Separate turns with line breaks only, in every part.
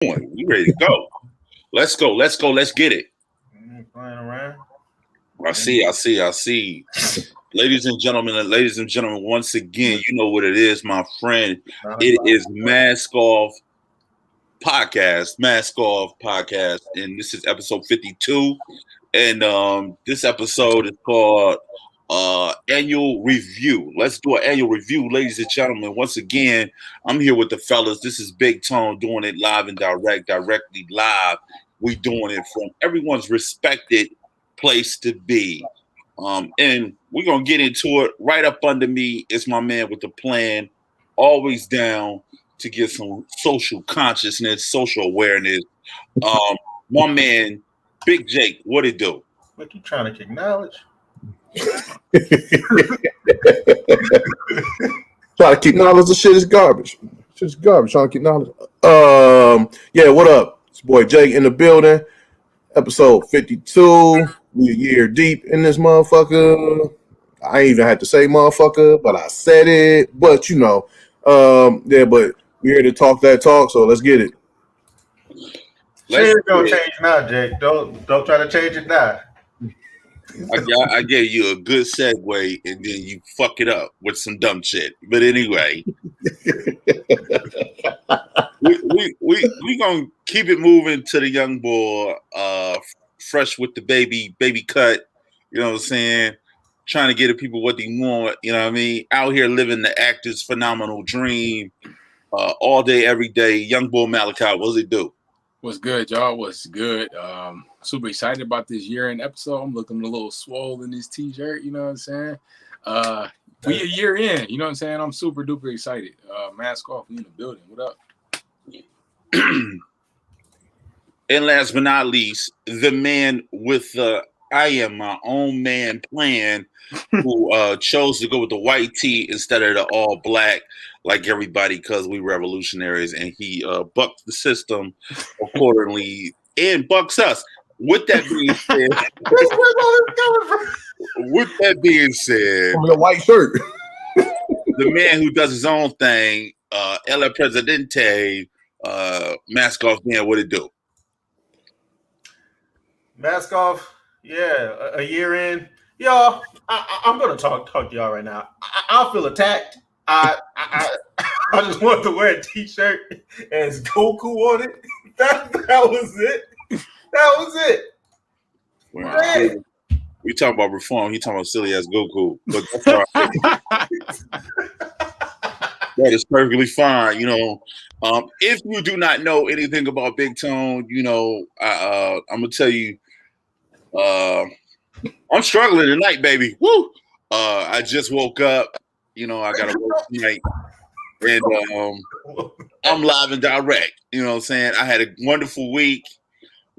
We ready to go. Let's go. Let's go. Let's get it.
Playing around.
I see. Ladies and gentlemen, once again, you know what it is, my friend. It is Mask Off Podcast, and this is episode 52. And this episode is called Annual Review. Let's do an annual review, ladies and gentlemen. Once again, I'm here with the fellas. This is Big Tone doing it live and directly live. We doing it from everyone's respected place to be. And we're going to get into it. Right up under me is my man with the plan, always down to get some social consciousness, social awareness. My man, Big Jake, what it do?
What you trying to acknowledge?
Try to keep knowledge. The shit is garbage. Shit's garbage. Trying to keep knowledge. Yeah, what up? It's your boy Jake in the building. Episode 52. We a year deep in this motherfucker. I ain't even had to say motherfucker, but I said it. But you know, yeah, but we're here to talk that talk, so let's get it.
Shit gonna change now, Jake. Don't try to change it now.
I gave you a good segue, and then you fuck it up with some dumb shit. But anyway, we gonna keep it moving to the young boy, fresh with the baby cut. You know what I'm saying? Trying to get the people what they want. You know what I mean? Out here living the actor's phenomenal dream, all day, every day. Young boy Malachi, what's it do?
What's good, y'all? What's good? Super excited about this year-end episode. I'm looking a little swole in this t-shirt, you know what I'm saying? We a year in, you know what I'm saying? I'm super duper excited. Mask off, we in the building. What up?
And last but not least, the man with the I am my own man plan, who chose to go with the white tee instead of the all black, like everybody, because we revolutionaries, and he bucked the system accordingly and bucks us. With that being said,
From the white shirt,
the man who does his own thing, El Presidente, Mask Off, man, what it do?
Mask off. Yeah, a year in. Y'all, I'm gonna talk to y'all right now. I feel attacked. I just want to wear a t-shirt and it's Goku on it. That was it. That was it.
Well, we talking about reform. He talking about silly ass Goku, but that's all right. That is perfectly fine. You know, if you do not know anything about Big Tone, you know, I'm gonna tell you, I'm struggling tonight, baby. Woo! I just woke up. You know, I got to work tonight, and I'm live and direct. You know what I'm saying? I had a wonderful week.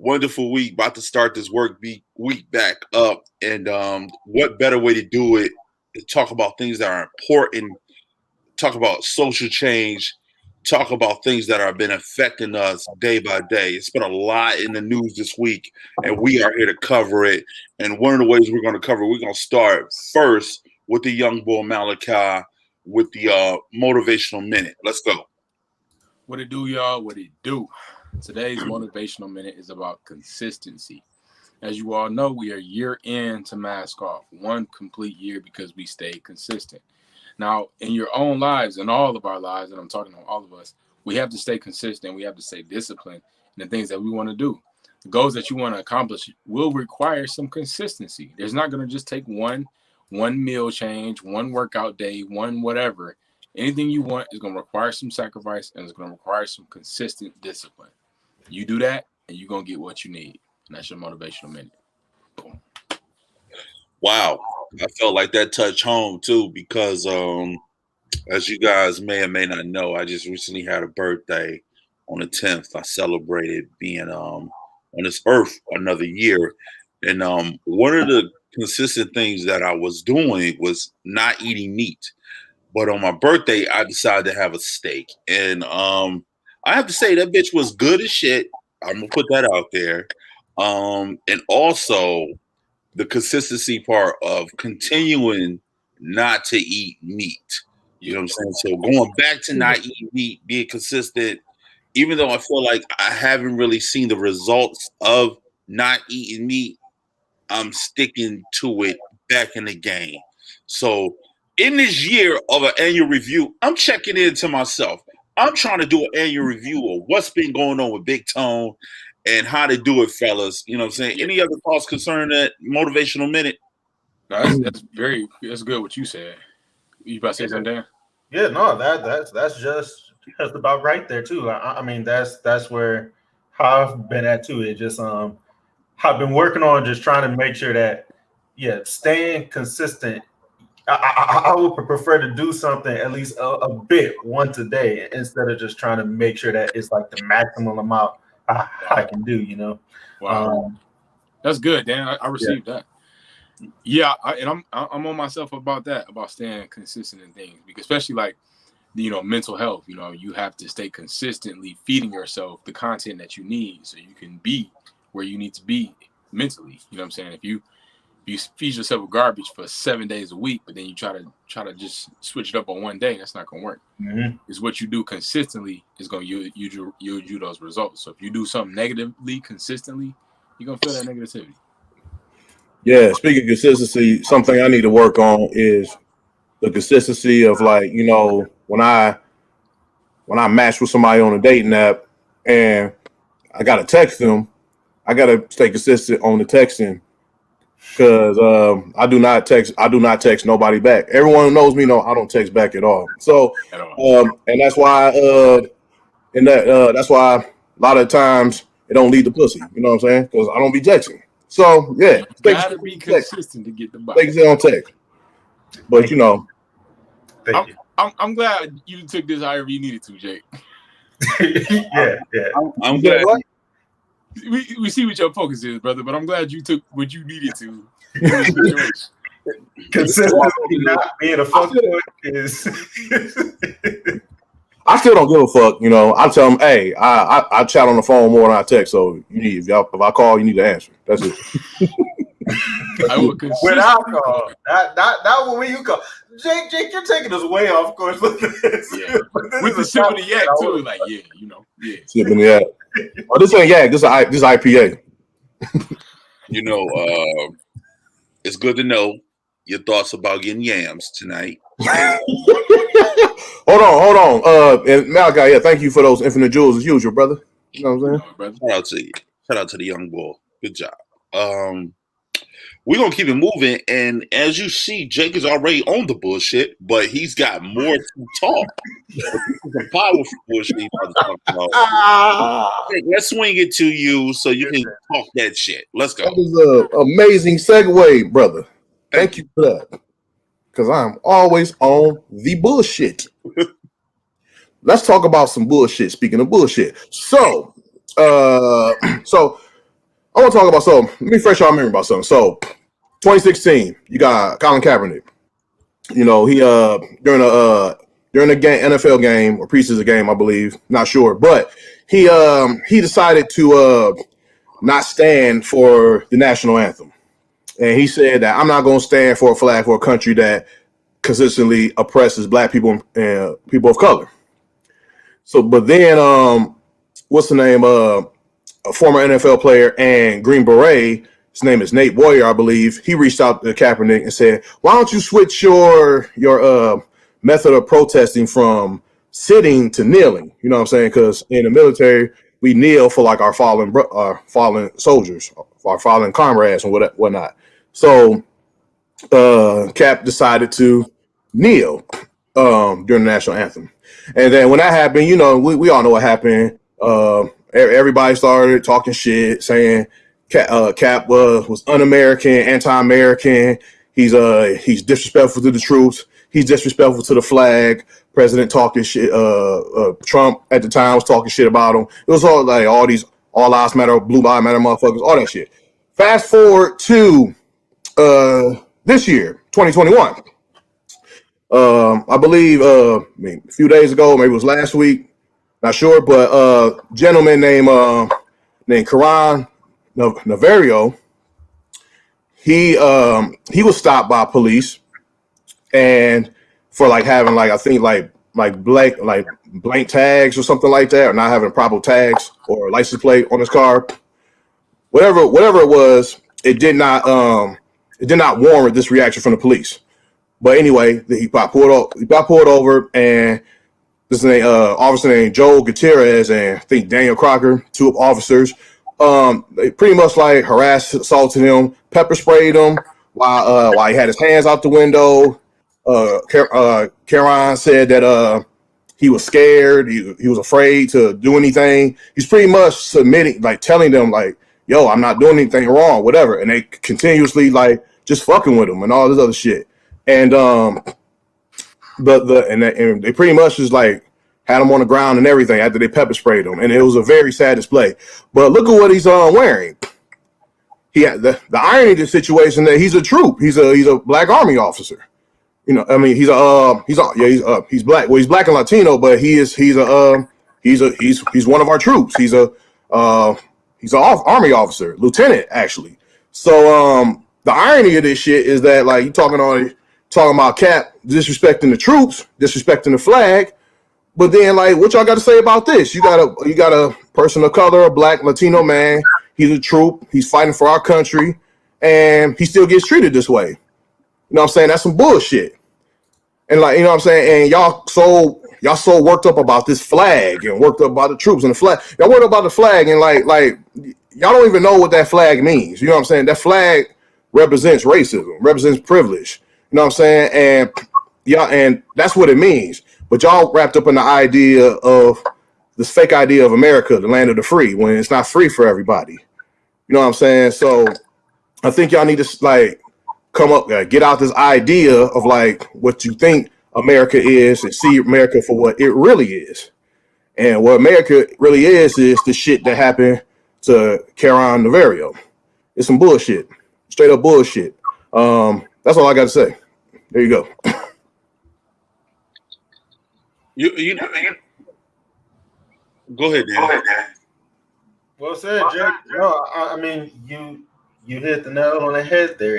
About to start this week back up, and what better way to do it? To talk about things that are important. Talk about social change. Talk about things that have been affecting us day by day. It's been a lot in the news this week, and we are here to cover it. And one of the ways we're going to cover it, we're going to start first with the young boy Malachi with the motivational minute. Let's go.
What it do, y'all? What it do? Today's motivational minute is about consistency. As you all know, we are year in to Mask Off. One complete year because we stayed consistent. Now, in your own lives, in all of our lives, and I'm talking to all of us, we have to stay consistent. We have to stay disciplined in the things that we want to do. The goals that you want to accomplish will require some consistency. There's not going to just take one meal change, one workout day, one whatever. Anything you want is going to require some sacrifice, and it's going to require some consistent discipline. You do that, and you're going to get what you need. And that's your motivational minute. Boom.
Wow. I felt like that touched home too, because as you guys may or may not know, I just recently had a birthday on the 10th. I celebrated being on this earth another year. And one of the consistent things that I was doing was not eating meat. But on my birthday, I decided to have a steak. And I have to say that bitch was good as shit. I'm going to put that out there. And also the consistency part of continuing not to eat meat. You know what I'm saying? So going back to not eating meat, being consistent, even though I feel like I haven't really seen the results of not eating meat, I'm sticking to it back in the game. So in this year of an annual review, I'm checking into myself. I'm trying to do an annual review of what's been going on with Big Tone and how to do it, fellas. You know what I'm saying? Any other thoughts concerning that motivational minute?
No, that's good what you said. You about to say something, Dan?
Yeah, no, that's just about right there too. I mean, that's where how I've been at too. It just I've been working on just trying to make sure that staying consistent. I would prefer to do something at least a bit once a day instead of just trying to make sure that it's like the maximum amount I can do. You know.
Wow, that's good, Dan. I received that. Yeah, I'm on myself about that, about staying consistent in things, because especially like, mental health. You have to stay consistently feeding yourself the content that you need so you can be where you need to be mentally. You know what I'm saying? If you feed yourself with garbage for 7 days a week, but then you try to just switch it up on one day, that's not gonna work.
Mm-hmm.
It's what you do consistently is gonna yield you those results. So if you do something negatively consistently, you're gonna feel that negativity.
Yeah, speaking of consistency, something I need to work on is the consistency of like, when I match with somebody on a dating app and I gotta text them, I gotta stay consistent on the texting because I do not text nobody back. Everyone who knows me know I don't text back at all. So and that's why that's why a lot of times it don't lead to pussy. You know what I'm saying? Because I don't be texting. So yeah,
you gotta be consistent to get the body.
Stay on text. But
I'm glad you took this however you needed to, Jake.
yeah.
I'm glad.
What?
We see what your focus is, brother, but I'm glad you took what you needed to.
Consistency not being a fuck is.
I still don't give a fuck. I tell them, hey, I chat on the phone more than I text. So if I call, you need to answer. That's it.
I will
when I call, not when you call. Jake, you're taking us way off course with this.
Yeah. With the sip of the yak too, like
Sipping the yak. Oh, this ain't yak. This IPA.
It's good to know your thoughts about getting yams tonight.
Hold on. And Malachi, thank you for those infinite jewels as usual, brother. You know what I'm saying?
Brother.
Shout out to you. Shout out to the young boy. Good job. We're gonna keep it moving, and as you see, Jake is already on the bullshit, but he's got more to talk. Some powerful bullshit he's about to talk about. Jake, let's swing it to you so you can talk that shit. Let's go.
That was an amazing segue, brother. Thank you for that. Because I'm always on the bullshit. Let's talk about some bullshit. Speaking of bullshit. So I want to talk about let me refresh y'all memory about something. So 2016, you got Colin Kaepernick. He during a game, NFL game or preseason game, I believe, not sure, but he decided to not stand for the national anthem. And he said that I'm not going to stand for a flag for a country that consistently oppresses black people and people of color. So, but then, what's the name? A former NFL player and Green Beret, his name is Nate Boyer, I believe. He reached out to Kaepernick and said, "Why don't you switch your method of protesting from sitting to kneeling?" You know what I'm saying? Because in the military, we kneel for like our fallen soldiers, our fallen comrades, and whatnot. So Cap decided to kneel during the national anthem, and then when that happened, we all know what happened. Everybody started talking shit, saying Cap was un-American, anti-American. He's disrespectful to the troops. He's disrespectful to the flag. President talking shit. Trump at the time was talking shit about him. It was all like all these all lives matter, blue lives matter, motherfuckers, all that shit. Fast forward to this year, 2021. I believe a few days ago, maybe it was last week, not sure, but a gentleman named Karan Navario, he was stopped by police and for like having like I think like blank tags or something like that, or not having proper tags or license plate on his car. Whatever it was, it did not warrant this reaction from the police. But anyway, he got pulled over, and this is officer named Joe Gutierrez and I think Daniel Crocker, two officers. They pretty much like harassed, assaulted him, pepper sprayed him while he had his hands out the window. Caron said that he was scared, he was afraid to do anything. He's pretty much submitting, like telling them like, yo, I'm not doing anything wrong, whatever. And they continuously like just fucking with him and all this other shit. And they pretty much just like had him on the ground and everything after they pepper sprayed him. And it was a very sad display. But look at what he's wearing. He had the irony of the situation that he's a troop. He's a black army officer. You know, I mean, he's black. Well, he's black and Latino, but he's one of our troops. He's an army officer, lieutenant actually. So the irony of this shit is that like you talking about Cap disrespecting the troops, disrespecting the flag, but then like what y'all got to say about this? You got a person of color, a black Latino man. He's a troop. He's fighting for our country, and he still gets treated this way. You know what I'm saying? That's some bullshit. And like, you know what I'm saying? And y'all so worked up about this flag and worked up about the troops and the flag. Y'all worked up about the flag and like y'all don't even know what that flag means. You know what I'm saying? That flag represents racism, represents privilege. You know what I'm saying? And and that's what it means. But y'all wrapped up in the idea of this fake idea of America, the land of the free, when it's not free for everybody. You know what I'm saying? So I think y'all need to like come up, get out this idea of like what you think America is and see America for what it really is. And what America really is the shit that happened to Caron Navarro. It's some bullshit, straight up bullshit. That's all I got to say. There you go.
You know, go ahead, Dan.
Well said, Jake. No, I mean you hit the nail on the head there.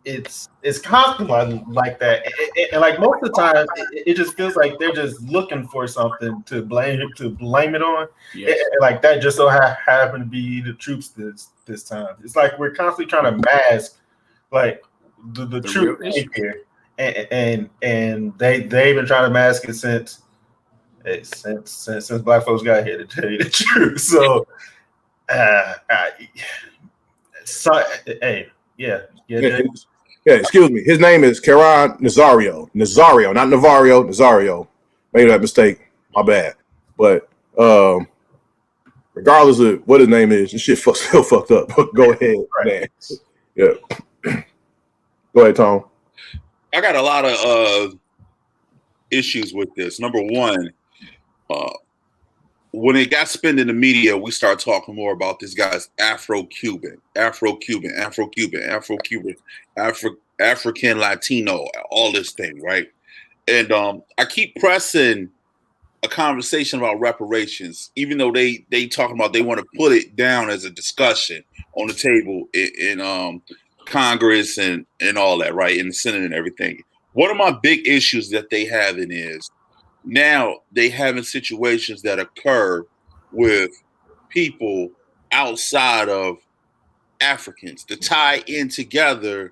It's constantly like that, and like most of the time, it just feels like they're just looking for something to blame it on. Yes. And like that just so happened to be the troops this time. It's like we're constantly trying to mask like the truth here, and they've been trying to mask it since black folks got here, to tell you the truth. So,
Yeah, excuse me. His name is Caron Nazario, not Navarro. Nazario. Made that mistake. My bad. But regardless of what his name is, this shit still fucked up. Go ahead, man. Yeah. Go ahead, Tom.
I got a lot of issues with this. Number one, when it got spent in the media, we start talking more about this guy's Afro-Cuban, African, Latino, all this thing, right? And I keep pressing a conversation about reparations, even though they talking about they want to put it down as a discussion on the table in Congress and all that, right, in the Senate and everything. One of my big issues that they having is now they having situations that occur with people outside of Africans to tie in together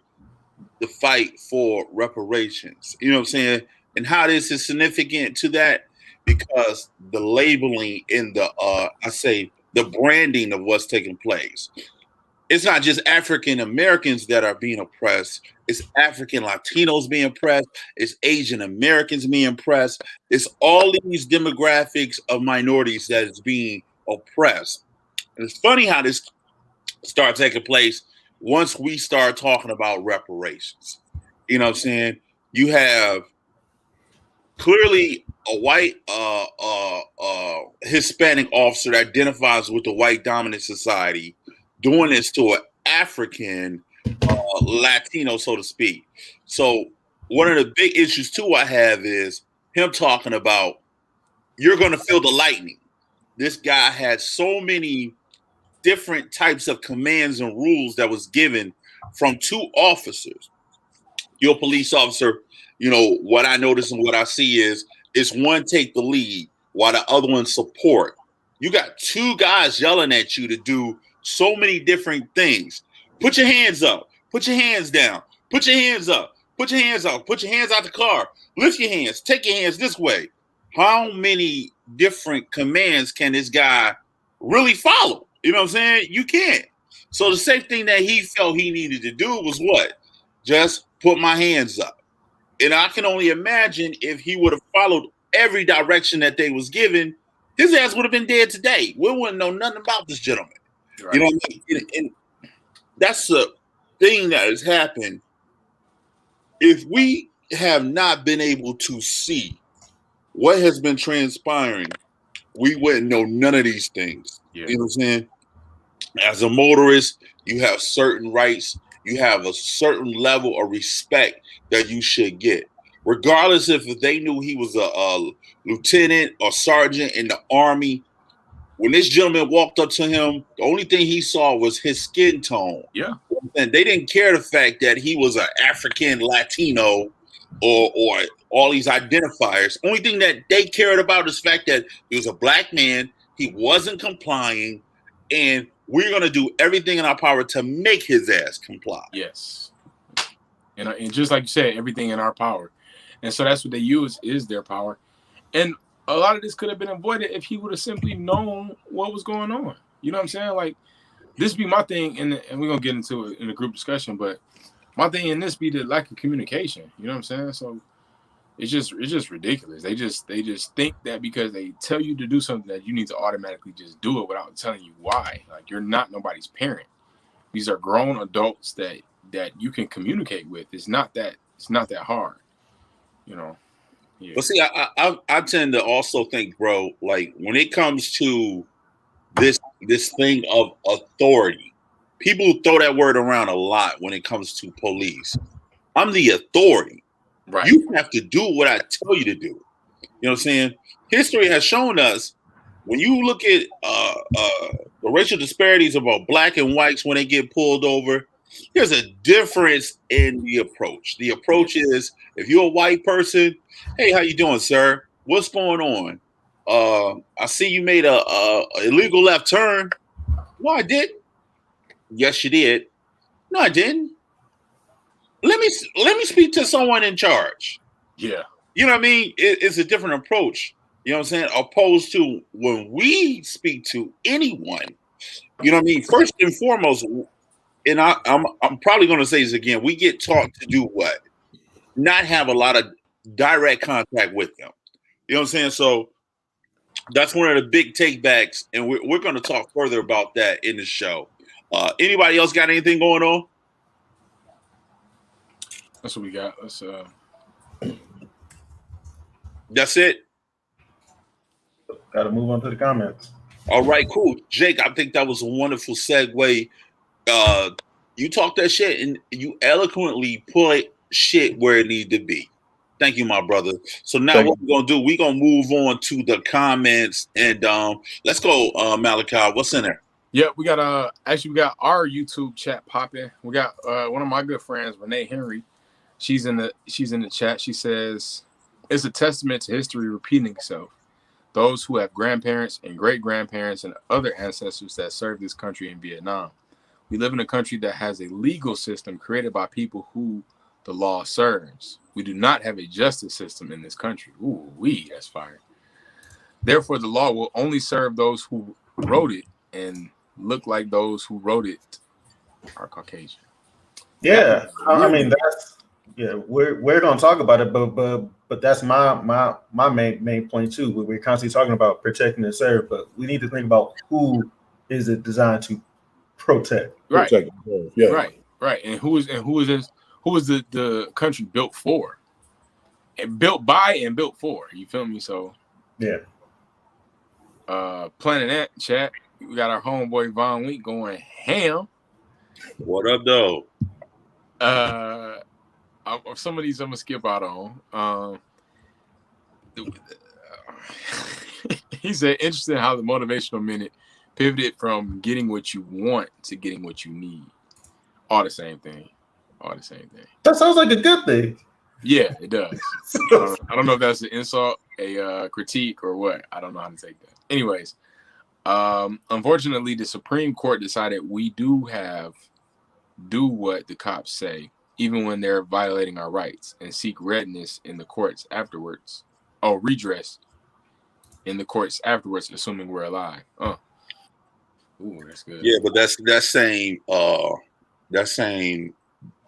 the fight for reparations. You know what I'm saying? And how this is significant to that, because the labeling in the branding of what's taking place. It's not just African Americans that are being oppressed. It's African Latinos being oppressed. It's Asian Americans being oppressed. It's all these demographics of minorities that is being oppressed. And it's funny how this starts taking place once we start talking about reparations. You know what I'm saying? You have clearly a white Hispanic officer that identifies with the white dominant society doing this to an African Latino, so to speak. So one of the big issues too I have is him talking about you're going to feel the lightning. This guy had so many different types of commands and rules that was given from two officers. Your police officer, you know, what I notice and what I see is it's one take the lead while the other one support. You got two guys yelling at you to do so many different things. Put your hands up. Put your hands down. Put your hands up. Put your hands up. Put your hands out the car. Lift your hands. Take your hands this way. How many different commands can this guy really follow? You know what I'm saying? You can't. So the same thing that he felt he needed to do was what? Just put my hands up. And I can only imagine if he would have followed every direction that they was given, his ass would have been dead today. We wouldn't know nothing about this gentleman. Right. You know what I mean? And that's the thing that has happened. If we have not been able to see what has been transpiring, we wouldn't know none of these things. Yeah. You know what I'm saying? As a motorist, you have certain rights. You have a certain level of respect that you should get. Regardless if they knew he was a lieutenant or sergeant in the Army, when this gentleman walked up to him, the only thing he saw was his skin tone.
Yeah.
And they didn't care the fact that he was an African Latino or all these identifiers. Only thing that they cared about is the fact that he was a black man, he wasn't complying, and we're going to do everything in our power to make his ass comply.
Yes. And just like you said, everything in our power. And so that's what they use is their power. And a lot of this could have been avoided if he would have simply known what was going on. You know what I'm saying? Like, this be my thing, and we're going to get into it in a group discussion, but my thing in this be the lack of communication. You know what I'm saying? So it's just ridiculous. They just think that because they tell you to do something that you need to automatically just do it without telling you why. Like, you're not nobody's parent. These are grown adults that you can communicate with. It's not that hard. You know. Yeah.
But see, I tend to also think, bro, like when it comes to this thing of authority, people throw that word around a lot when it comes to police. I'm the authority.
Right.
You have to do what I tell you to do. You know what I'm saying? History has shown us when you look at the racial disparities about black and whites when they get pulled over, there's a difference in the approach. The approach is if you're a white person, hey, how you doing, sir? What's going on? I see you made a illegal left turn. No, I didn't. Yes, you did. No, I didn't. Let me speak to someone in charge.
Yeah.
You know what I mean? It's a different approach. You know what I'm saying? Opposed to when we speak to anyone, you know what I mean? First and foremost, and I'm probably going to say this again, we get taught to do what? Not have a lot of direct contact with them. You know what I'm saying? So that's one of the big takebacks, and we're going to talk further about that in the show. Anybody else got anything going on?
That's what we got.
That's it.
Got to move on to the comments.
All right, cool. Jake, I think that was a wonderful segue. You talk that shit and you eloquently put shit where it needs to be. Thank you, my brother. So now what we're going to do, we're going to move on to the comments and let's go, Malachi. What's in there?
Yeah, we got our YouTube chat popping. We got one of my good friends, Renee Henry. She's in the chat. She says, it's a testament to history repeating itself. Those who have grandparents and great-grandparents and other ancestors that served this country in Vietnam. We live in a country that has a legal system created by people who the law serves. We do not have a justice system in this country. Ooh, that's fire. Therefore, the law will only serve those who wrote it and look like those who wrote it are Caucasian.
Yeah, I mean we're gonna talk about it, but that's my main point too. We're constantly talking about protecting and serve, but we need to think about who is it designed to protect.
Right.
Protect. Yeah.
Right. And who is the country built for? And built by and built for. You feel me? So
yeah.
Planet Ant chat. We got our homeboy Von Week going ham.
What up, though?
Some of these I'm gonna skip out on. He said, interesting how the motivational minute pivoted from getting what you want to getting what you need. All the same thing.
That sounds like a good thing.
Yeah, it does. I don't know if that's an insult, a critique, or what. I don't know how to take that. Anyways, unfortunately, the Supreme Court decided we do what the cops say, even when they're violating our rights, and seek redress in the courts afterwards. Oh, redress in the courts afterwards, assuming we're alive. Oh, ooh, that's good.
Yeah, but that same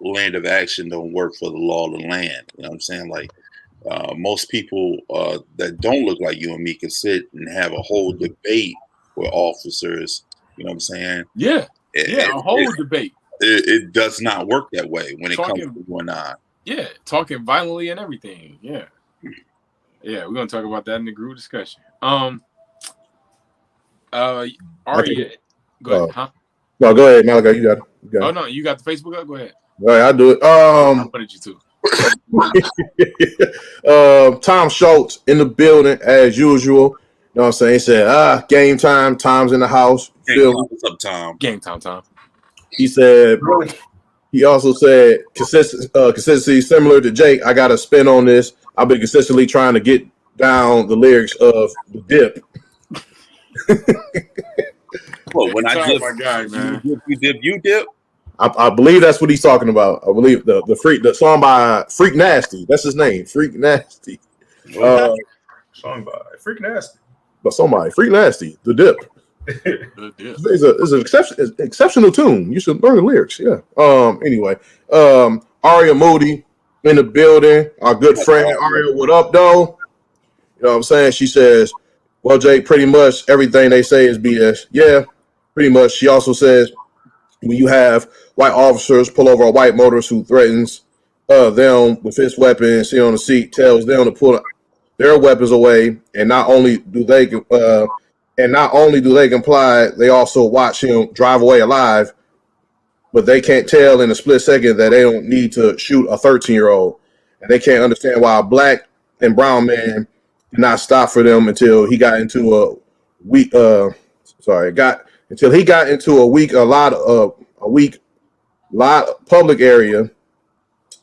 land of action don't work for the law of the land. You know what I'm saying? Like most people that don't look like you and me can sit and have a whole debate with officers. You know what I'm saying?
Yeah, a whole debate.
It does not work that way when it comes to you and I.
Yeah, talking violently and everything. Yeah, we're gonna talk about that in the group discussion. Aria, go ahead. Huh?
No, go ahead, Malachi. You got it.
Oh no, you got the Facebook up. Go ahead.
All right, I'll do it.
I wanted you
to. Tom Schultz in the building as usual. You know what I'm saying? He said, game time. Tom's in the house.
What's up, Tom?
Game time, Tom.
He said. He also said consistency similar to Jake. I got to spin on this. I've been consistently trying to get down the lyrics of the dip.
Well, when I dip,
my guy, man.
You dip.
I believe that's what he's talking about. I believe the song by Freak Nasty. That's his name, Freak Nasty.
Song by Freak Nasty.
But somebody, Freak Nasty, the dip. It's an exceptional tune. You should learn the lyrics. Yeah. Anyway, Aria Moody in the building. Our good friend Aria, what up, though? You know what I'm saying? She says, well, Jake, pretty much everything they say is BS. Yeah, pretty much. She also says, when you have white officers pull over a white motorist who threatens them with his weapon, sit on the seat, tells them to pull their weapons away, and not only do they comply, they also watch him drive away alive, but they can't tell in a split second that they don't need to shoot a 13-year-old, and they can't understand why a black and brown man did not stop for them until he got into a weak public area,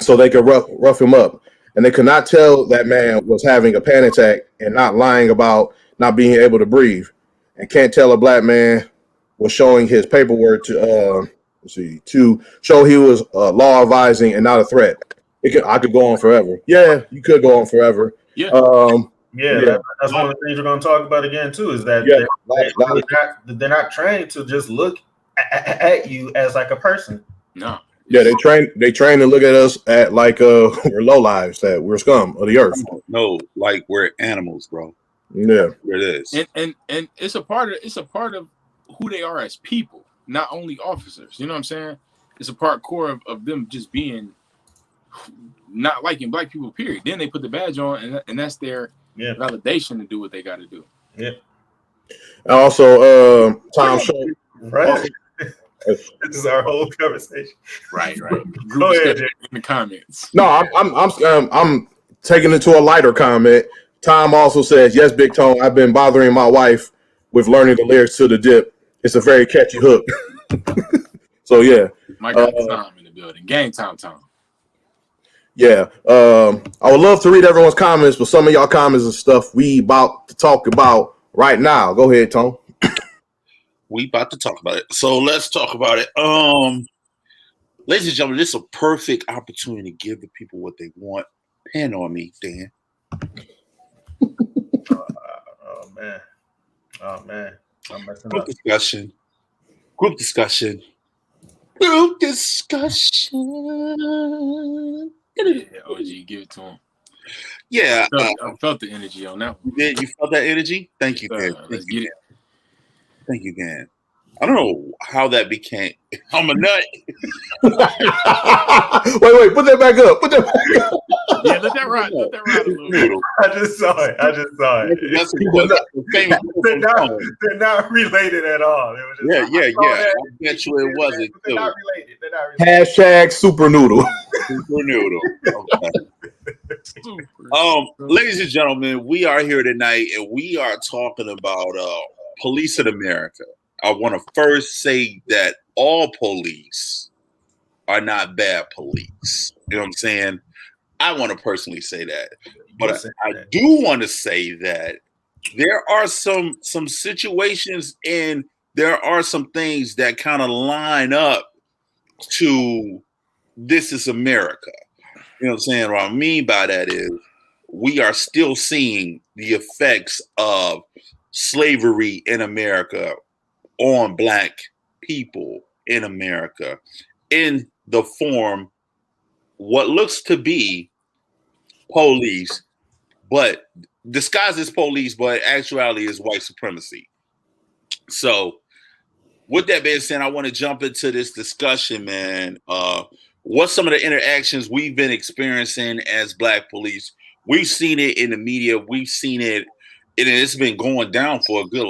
so they could rough him up. And they could not tell that man was having a panic attack and not lying about not being able to breathe. And can't tell a black man was showing his paperwork to show he was law advising and not a threat. I could go on forever. Yeah, you could go on forever.
Yeah.
That's one of the things we're going to talk about again too. Is that they're not trained to just look at you as like a person.
No.
Yeah, they train to look at us at like we're low lives, that we're scum of the earth.
No, like we're animals, bro.
Yeah,
it is.
And it's a part of who they are as people, not only officers. You know what I'm saying? It's a core of them just being not liking black people, period. Then they put the badge on, and that's their validation to do what they got to do.
Yeah.
And also, Tom Schultz.
Right. This is our whole conversation.
Right.
Go ahead, Jay.
In the comments.
No, I'm taking it to a lighter comment. Tom also says, yes, Big Tone, I've been bothering my wife with learning the lyrics to the dip. It's a very catchy hook. So, yeah.
My guy Tom in the building. Game time, Tom.
Yeah. I would love to read everyone's comments, but some of y'all comments and stuff we about to talk about right now. Go ahead, Tom.
We about to talk about it. So let's talk about it. Ladies and gentlemen, this is a perfect opportunity to give the people what they want. Pen on me, Dan.
Oh man. I'm messing
Group
up.
discussion.
Yeah, OG, give it to him.
Yeah.
I felt the energy on that one.
You felt that energy? Thank you, Dan.
Let's get it.
Thank you, Dan. I don't know how that became. I'm a nut.
Wait, put that back up.
Yeah, let that ride a little bit.
I just saw it.
That's
They're not related at all. It was just,
yeah. I bet you it wasn't.
They're not related.
Hashtag super noodle.
Super noodle. Okay. Ladies and gentlemen, we are here tonight, and we are talking about police in America. I want to first say that all police are not bad police. You know what I'm saying? I want to personally say that, but I do want to say that there are some situations and there are some things that kind of line up to this is America. You know what I'm saying? What I mean by that is we are still seeing the effects of slavery in America on Black people in America in the form what looks to be police, but disguised as police, but actuality is white supremacy. So with that being said, I want to jump into this discussion, man. What's some of the interactions we've been experiencing as Black police? We've seen it in the media. We've seen it, and it's been going down for a good,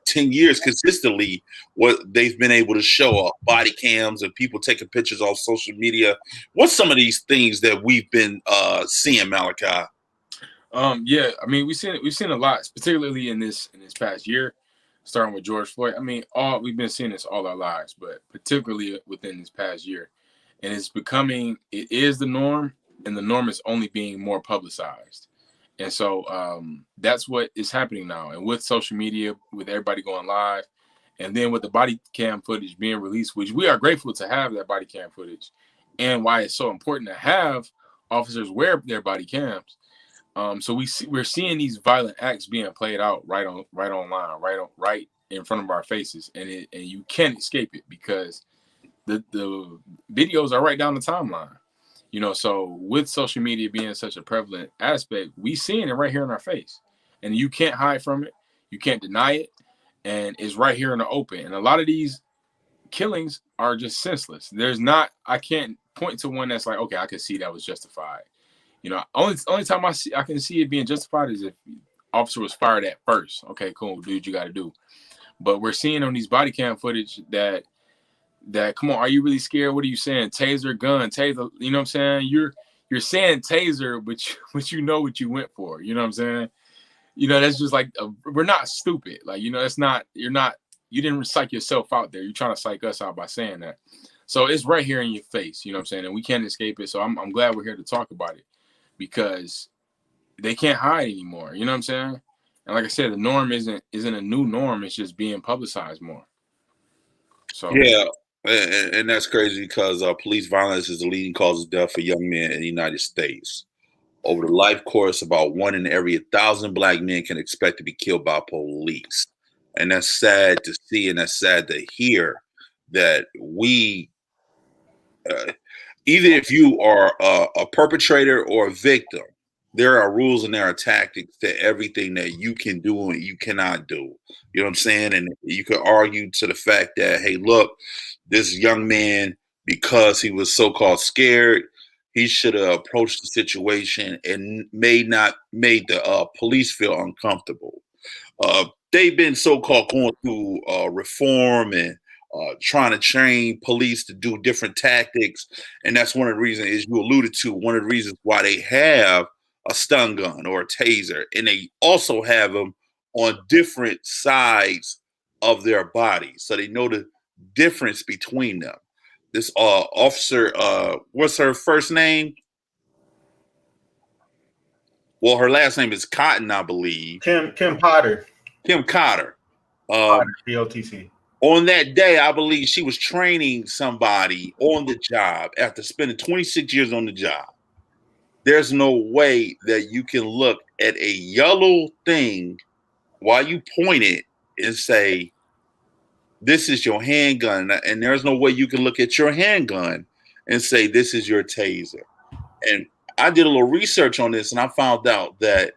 10 years consistently. What they've been able to show body cams and people taking pictures off social media. What's some of these things that we've been seeing, Malachi?
Yeah, I mean, we've seen a lot, particularly in this past year, starting with George Floyd. I mean, we've been seeing this all our lives, but particularly within this past year, and it is the norm, and the norm is only being more publicized, and so that's what is happening now. And with social media, with everybody going live, and then with the body cam footage being released, which we are grateful to have that body cam footage, and why it's so important to have officers wear their body cams. So we're seeing these violent acts being played out right online, right in front of our faces, and you can't escape it because the videos are right down the timeline. You know, so with social media being such a prevalent aspect, we seeing it right here in our face, and you can't hide from it, you can't deny it, and it's right here in the open. And a lot of these killings are just senseless. I can't point to one that's like, okay, I can see that was justified. You know, only time I can see it being justified is if the officer was fired at first. Okay, cool, do what you got to do. But we're seeing on these body cam footage that come on, are you really scared? What are you saying? Taser, gun, taser. You know what I'm saying? You're saying taser, but you know what you went for. You know what I'm saying? You know, that's just like we're not stupid. Like, you know, you didn't psych yourself out there. You're trying to psych us out by saying that. So it's right here in your face. You know what I'm saying? And we can't escape it. So I'm glad we're here to talk about it, because they can't hide anymore. You know what I'm saying? And like I said, the norm isn't a new norm. It's just being publicized more. So
yeah, and that's crazy because police violence is the leading cause of death for young men in the United States. Over the life course, about 1 in every 1,000 Black men can expect to be killed by police. And that's sad to see, and that's sad to hear that we, either if you are a perpetrator or a victim, there are rules and there are tactics to everything that you can do and you cannot do. You know what I'm saying? And you could argue to the fact that, hey, look, this young man, because he was so-called scared, he should have approached the situation and made the police feel uncomfortable. They've been so-called going through reform and trying to train police to do different tactics. And that's one of the reasons, as you alluded to, one of the reasons why they have a stun gun or a taser. And they also have them on different sides of their body, so they know the difference between them. This officer, what's her first name? Well, her last name is Cotton, I believe.
Kim Potter.
Kim Cotter.
POTC.
On that day, I believe she was training somebody on the job after spending 26 years on the job. There's no way that you can look at a yellow thing while you point it and say, this is your handgun. And there's no way you can look at your handgun and say, this is your taser. And I did a little research on this, and I found out that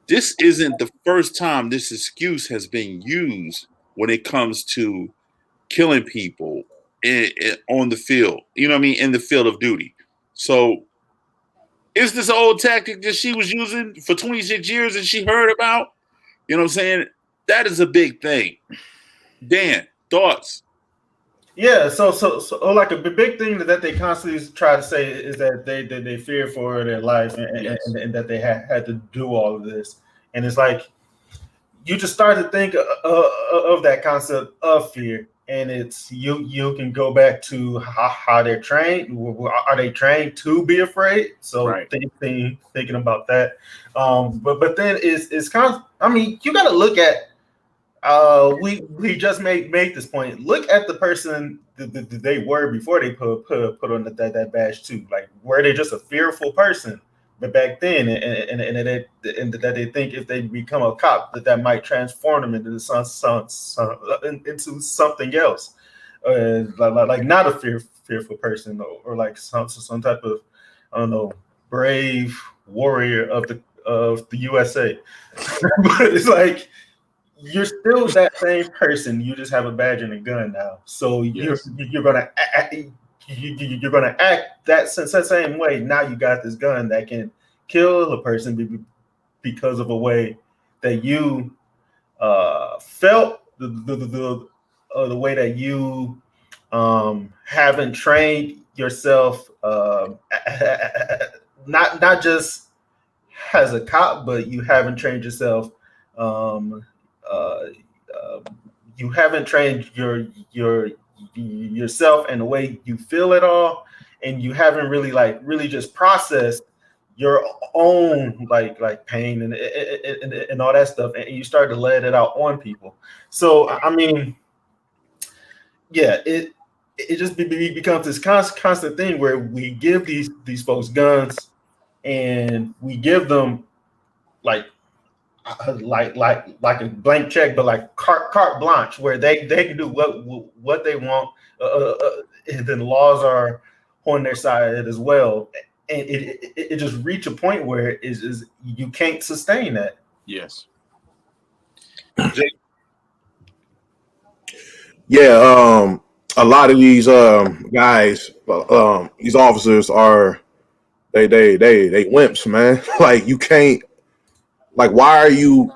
this isn't the first time this excuse has been used when it comes to killing people on the field, you know what I mean, in the field of duty. So is this old tactic that she was using for 26 years and she heard about? You know what I'm saying? That is a big thing. Dan, thoughts?
Yeah, so like a big thing that they constantly try to say is that they fear for their life and that they had to do all of this. And it's like you just start to think of that concept of fear, and it's you can go back to how they're trained. Are they trained to be afraid? So
Right.
thinking about that. But then it's kind of, I mean, you got to look at. We just made this point. Look at the person that they were before they put on that badge too. Like, were they just a fearful person? But back then, and that they think if they become a cop, that might transform them into into something else, like not a fearful person, or like some type of, I don't know, brave warrior of the USA. But it's like, you're still that same person. You just have a badge and a gun now. So
Yes.
you're gonna act, you're gonna act that same way. Now you got this gun that can kill a person because of a way that you felt, the way that you haven't trained yourself, not just as a cop, but you haven't trained yourself. Um, uh, you haven't trained yourself and the way you feel at all, and you haven't really just processed your own like pain and all that stuff, and you start to let it out on people. So I mean, yeah, it just becomes this constant thing where we give these folks guns, and we give them like like a blank check, but like carte blanche, where they can do what they want, and then laws are on their side as well, and it just reach a point where it is you can't sustain that.
Yes.
Yeah, a lot of these guys, these officers are they wimps, man. Like, you can't, like, why are you,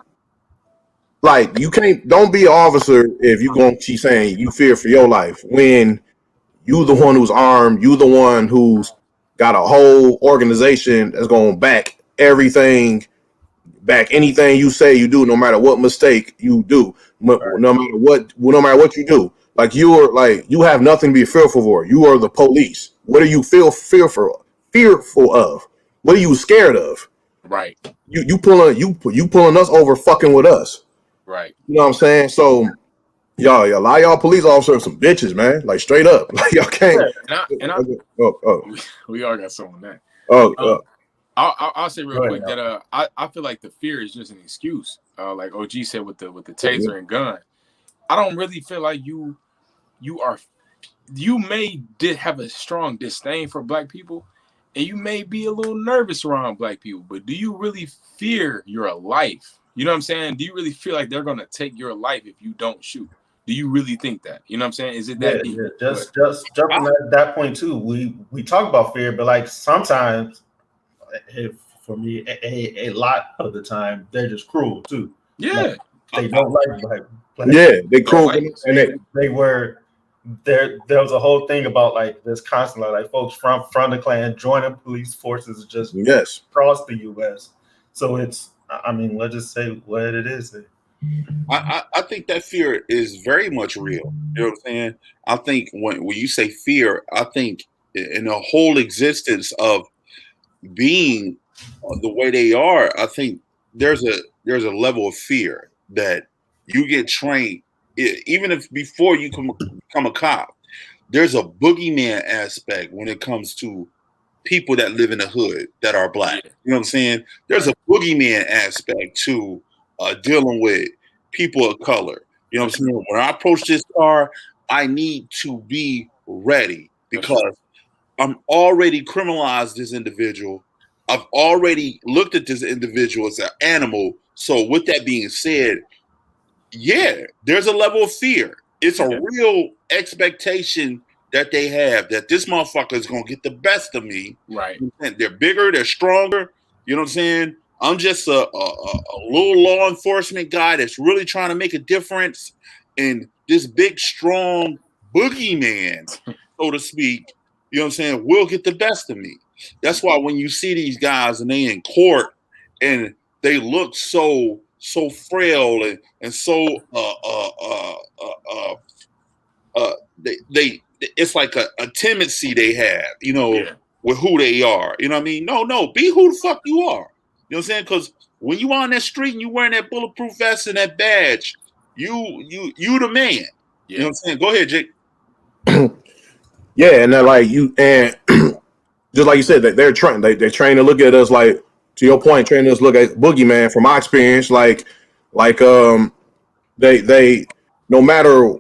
like, you can't, don't be an officer if you're going to keep saying you fear for your life when you the one who's armed, you the one who's got a whole organization that's going to back everything, back anything you say you do, no matter what mistake you do, no matter what you do. Like, you have nothing to be fearful for. You are the police. What are you fearful of? What are you scared of?
Right.
You pulling us over, fucking with us.
Right.
You know what I'm saying? So y'all, a lot of y'all police officers are some bitches, man. Like, straight up. Like, y'all can't.
We all got some on that.
Oh,
I'll say real quick that I feel like the fear is just an excuse. Like OG said with the taser and gun. I don't really feel like you may have a strong disdain for black people, and you may be a little nervous around black people, but do you really fear your life? You know what I'm saying? Do you really feel like they're gonna take your life if you don't shoot? Do you really think that? You know what I'm saying? Is it that deep?
Just jumping at that point too. We talk about fear, but like sometimes, for me, a lot of the time, they're just cruel too.
Yeah,
like, they don't like black.
Yeah, they cruel,
and they were there. There was a whole thing about like this constantly, like folks from the Klan joining police forces just across the U.S. So it's, I mean, let's just say what it is.
I think that fear is very much real. You know what I'm saying? I think when you say fear, I think in the whole existence of being the way they are, I think there's a level of fear that you get trained, even if before you become a cop. There's a boogeyman aspect when it comes to people that live in the hood that are black. You know what I'm saying? There's a boogeyman aspect to dealing with people of color. You know what I'm saying? When I approach this car, I need to be ready because I'm already criminalized this individual. I've already looked at this individual as an animal. So with that being said, yeah, there's a level of fear. It's a real expectation that they have that this motherfucker is going to get the best of me.
Right.
They're bigger, they're stronger. You know what I'm saying? I'm just a little law enforcement guy that's really trying to make a difference. And this big, strong boogeyman, so to speak, you know what I'm saying, will get the best of me. That's why when you see these guys and they in court and they look so frail and so they it's like a tendency they have, you know,
Yeah.
with who they are. You know what I mean? No, be who the fuck you are. You know what I'm saying? Because when you on that street and you wearing that bulletproof vest and that badge, you the man. You know what I'm saying? Go ahead, Jake.
Yeah, and they're like you, and just like you said, that they're trained. They're trained to look at us like, to your point, trained us to look at Boogeyman. From my experience, they no matter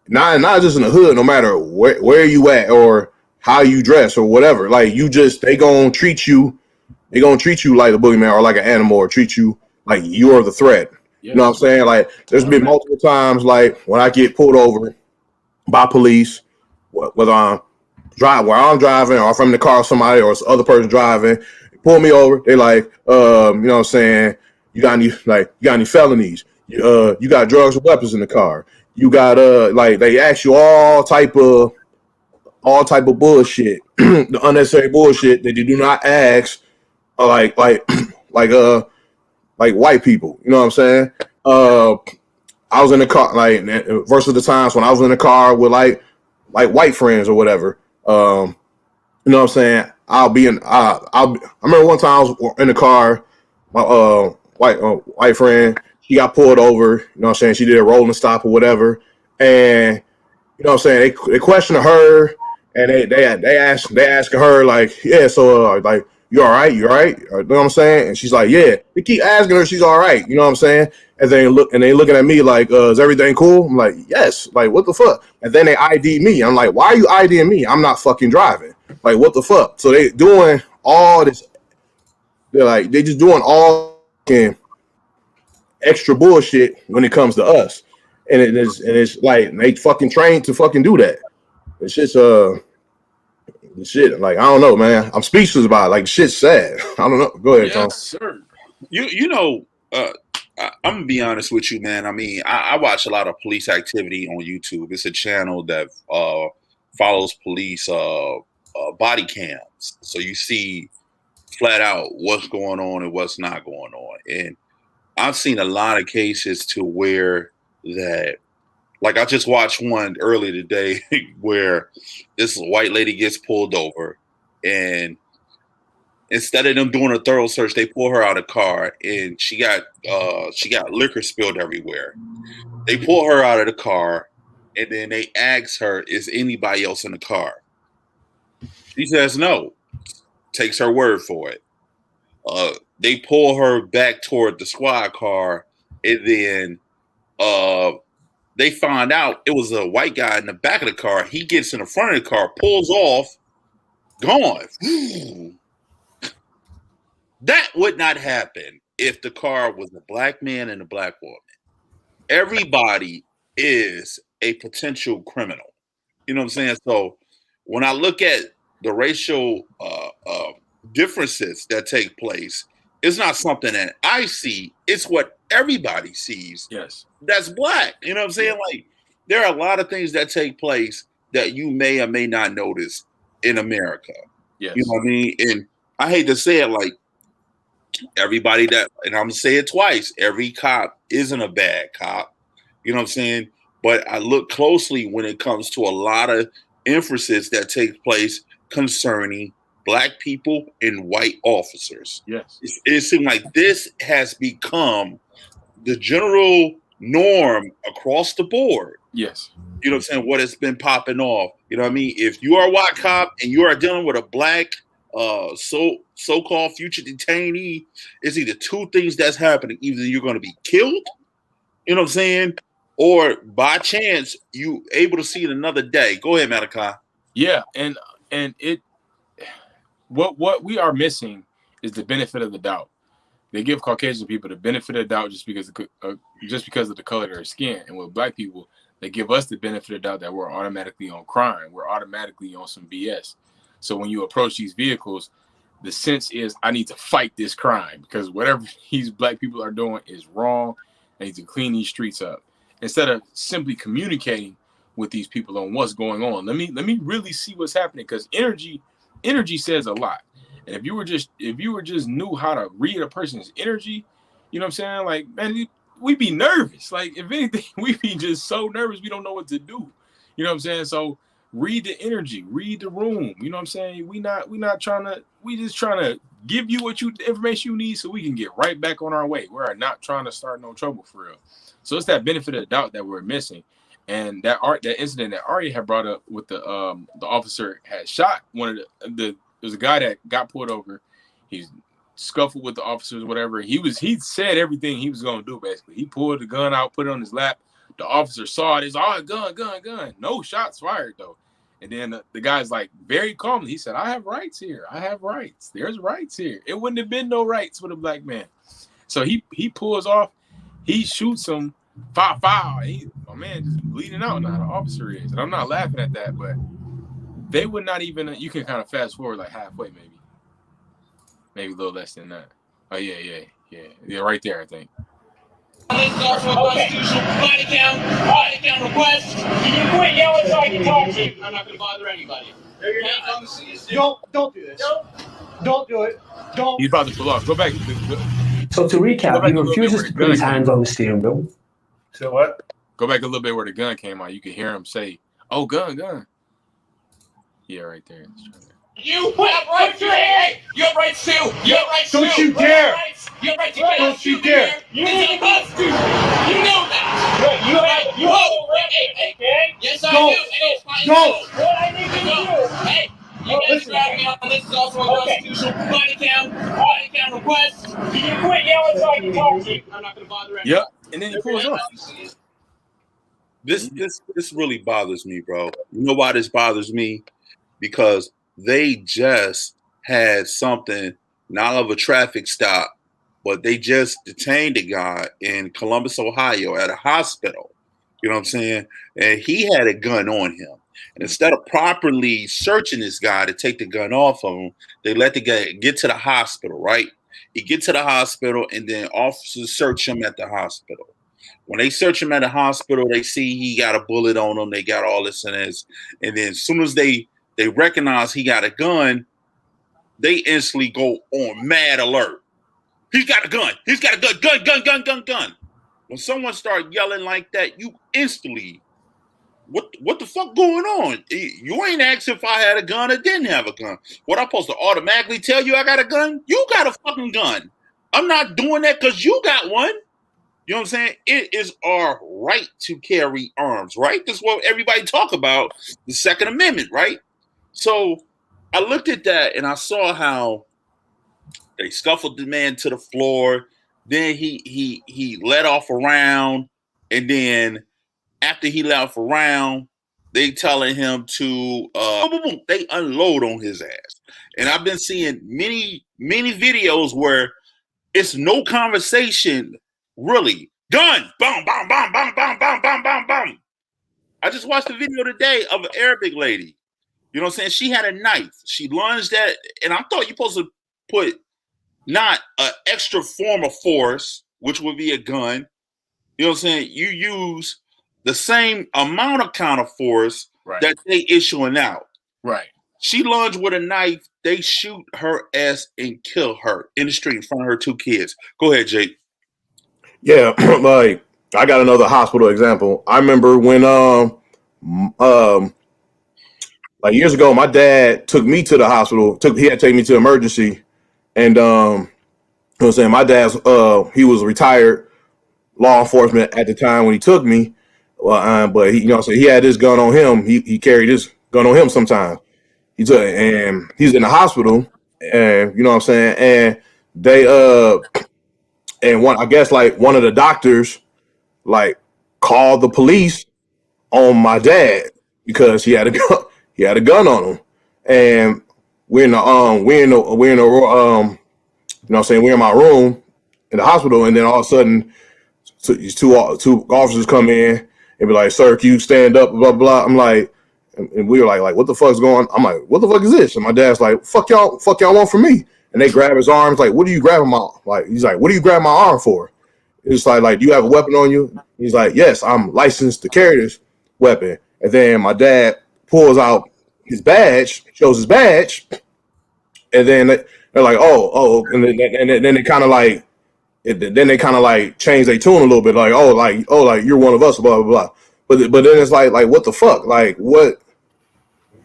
not just in the hood, no matter where you at or how you dress or whatever, like they gonna treat you like a boogeyman or like an animal, or treat you like you are the threat.
Yes.
You know what I'm saying? Like there's been multiple times like when I get pulled over by police, whether I'm driving or if I'm in the car with somebody or some other person driving, pull me over. They like, you know what I'm saying? You got any felonies? You got drugs or weapons in the car? You got like they ask you all type of bullshit, the unnecessary bullshit that you do not ask, like white people. You know what I'm saying? I was in the car versus the times when I was in the car with like white friends or whatever. You know what I'm saying? I remember one time I was in the car, my white friend, she got pulled over, you know what I'm saying? She did a rolling stop or whatever. And you know what I'm saying, they questioned her and they asking her like, yeah, so like you all right? You all right? You know what I'm saying? And she's like, yeah. They keep asking her, she's all right, you know what I'm saying? And they looking at me like, is everything cool? I'm like, yes. Like, what the fuck? And then they ID me. I'm like, why are you IDing me? I'm not fucking driving. Like, what the fuck? So they doing all this. They just doing all extra bullshit when it comes to us, and it's like they fucking trained to fucking do that. It's just shit. Like I don't know, man. I'm speechless about it. Like shit's sad. I don't know. Go ahead, Tom.
Yes, sir.
You know, I'm gonna be honest with you, man. I mean, I watch a lot of police activity on YouTube. It's a channel that follows police body cams, so you see flat out what's going on and what's not going on. And I've seen a lot of cases to where that, like I just watched one earlier today where this white lady gets pulled over, and instead of them doing a thorough search, they pull her out of the car, and she got liquor spilled everywhere. They pull her out of the car, and then they ask her, "Is anybody else in the car?" She says no. Takes her word for it. They pull her back toward the squad car, and then they find out it was a white guy in the back of the car. He gets in the front of the car, pulls off, gone. That would not happen if the car was a black man and a black woman. Everybody is a potential criminal. You know what I'm saying? So when I look at the racial differences that take place, it's not something that I see. It's what everybody sees.
Yes.
That's black. You know what I'm saying? Yeah. Like there are a lot of things that take place that you may or may not notice in America.
Yes.
You know what I mean? And I hate to say it, like everybody that, and I'm gonna say it twice, every cop isn't a bad cop. You know what I'm saying? But I look closely when it comes to a lot of inferences that take place concerning black people and white officers.
Yes.
It seems like this has become the general norm across the board.
Yes.
You know what I'm saying? What has been popping off. You know what I mean? If you are a white cop and you are dealing with a black so-called future detainee, it's either two things that's happening. Either you're going to be killed, you know what I'm saying? Or by chance, you able to see it another day. Go ahead, Malachi.
Yeah, and it what we are missing is the benefit of the doubt. They give Caucasian people the benefit of the doubt just because of the color of their skin, and with black people, they give us the benefit of the doubt that we're automatically on crime. We're automatically on some BS. So when you approach these vehicles, the sense is I need to fight this crime because whatever these black people are doing is wrong. I need to clean these streets up. Instead of simply communicating with these people on what's going on. Let me really see what's happening, because energy says a lot. And if you were just knew how to read a person's energy, you know what I'm saying? Like, man, we'd be nervous. Like, if anything, we'd be just so nervous we don't know what to do. You know what I'm saying? So read the energy, read the room. You know what I'm saying? We just trying to give you the information you need so we can get right back on our way. We are not trying to start no trouble for real. So it's that benefit of the doubt that we're missing. And that incident that Ari had brought up with the officer had shot one of there's a guy that got pulled over. He's scuffled with the officers, whatever. He said everything he was gonna do, basically. He pulled the gun out, put it on his lap. The officer saw it. He's gun. No shots fired though. And then the guy's like very calmly, he said, I have rights here. I have rights. There's rights here. It wouldn't have been no rights with a black man. So he pulls off, he shoots him, foul. My man just bleeding out now, the officer is. And I'm not laughing at that, but they would not even, you can kind of fast forward like halfway maybe a little less than that. Oh yeah, right there, I think.
This is also a constitutional body count request. Can you quit yelling so I can talk to you? I'm not going to bother anybody. Don't do this. Don't do it. Don't.
He's about to pull off. Go back.
So to recap, he refuses to put his hands on the steering wheel.
So what?
Go back a little bit where the gun came out. You can hear him say, "Oh, gun." Yeah, right there.
You have rights too. Hey, you have rights too. You have rights too.
Don't you dare.
You have rights to get
Don't you dare.
It's in the Constitution. You know that. You have. Hey. Yes, I do. It is my
Don't.
What I need to do. Hey. You guys drag me on. This is also a constitutional body count request. Can you quit yelling so I can talk to you? I'm not going to bother anybody.
Yep. And then he pulls off.
This really bothers me, bro. You know why this bothers me? Because they just had something, not of a traffic stop, but they just detained a guy in Columbus, Ohio at a hospital. You know what I'm saying? And he had a gun on him. And instead of properly searching this guy to take the gun off of him, they let the guy get to the hospital, right? He gets to the hospital, and then officers search him at the hospital. When they search him at the hospital, they see he got a bullet on him. They got all this and this. And then as soon as they recognize he got a gun, they instantly go on mad alert. He's got a gun. He's got a gun. When someone starts yelling like that, you instantly, what the fuck going on? You ain't asked if I had a gun or didn't have a gun. What, I'm supposed to automatically tell you I got a gun? You got a fucking gun. I'm not doing that because you got one. You know what I'm saying? It is our right to carry arms, right? That's what everybody talk about, the Second Amendment, right? So I looked at that and I saw how they scuffled the man to the floor. Then he let off a round, and then after he let off a round, they telling him to they unload on his ass. And I've been seeing many videos where it's no conversation, really. Gun, boom, boom, boom, boom, boom, boom, boom, boom, boom. I just watched a video today of an Arabic lady. You know what I'm saying? She had a knife. She lunged at, and I thought you're supposed to put not an extra form of force, which would be a gun. You know what I'm saying? You use the same amount of kind of force that they issuing out.
Right.
She lunged with a knife. They shoot her ass and kill her in the street in front of her two kids. Go ahead, Jake.
Yeah, like I got another hospital example. I remember when like years ago, my dad took me to the hospital. He had to take me to emergency, and you know what I'm saying, my dad's he was retired law enforcement at the time when he took me. But he, you know, so he had this gun on him. He carried this gun on him sometimes. He took it, and he's in the hospital, and you know what I'm saying, and they and one, I guess, like one of the doctors like called the police on my dad because he had a gun. He had a gun on him, and we're in the you know what I'm saying, we're in my room in the hospital, and then all of a sudden, these two officers come in and be like, "Sir, can you stand up?" Blah blah. I'm like, and we were like, what the fuck's going on? I'm like, what the fuck is this? And my dad's like, fuck y'all want from me? And they grab his arms, like, what are you grabbing my, like, he's like, what do you grab my arm for? It's like, do you have a weapon on you? He's like, yes, I'm licensed to carry this weapon. And then my dad pulls out his badge, shows his badge, and then they're like, oh, and then they kind of like, change their tune a little bit, like, oh, like you're one of us, blah blah blah. But then it's like what the fuck? Like what?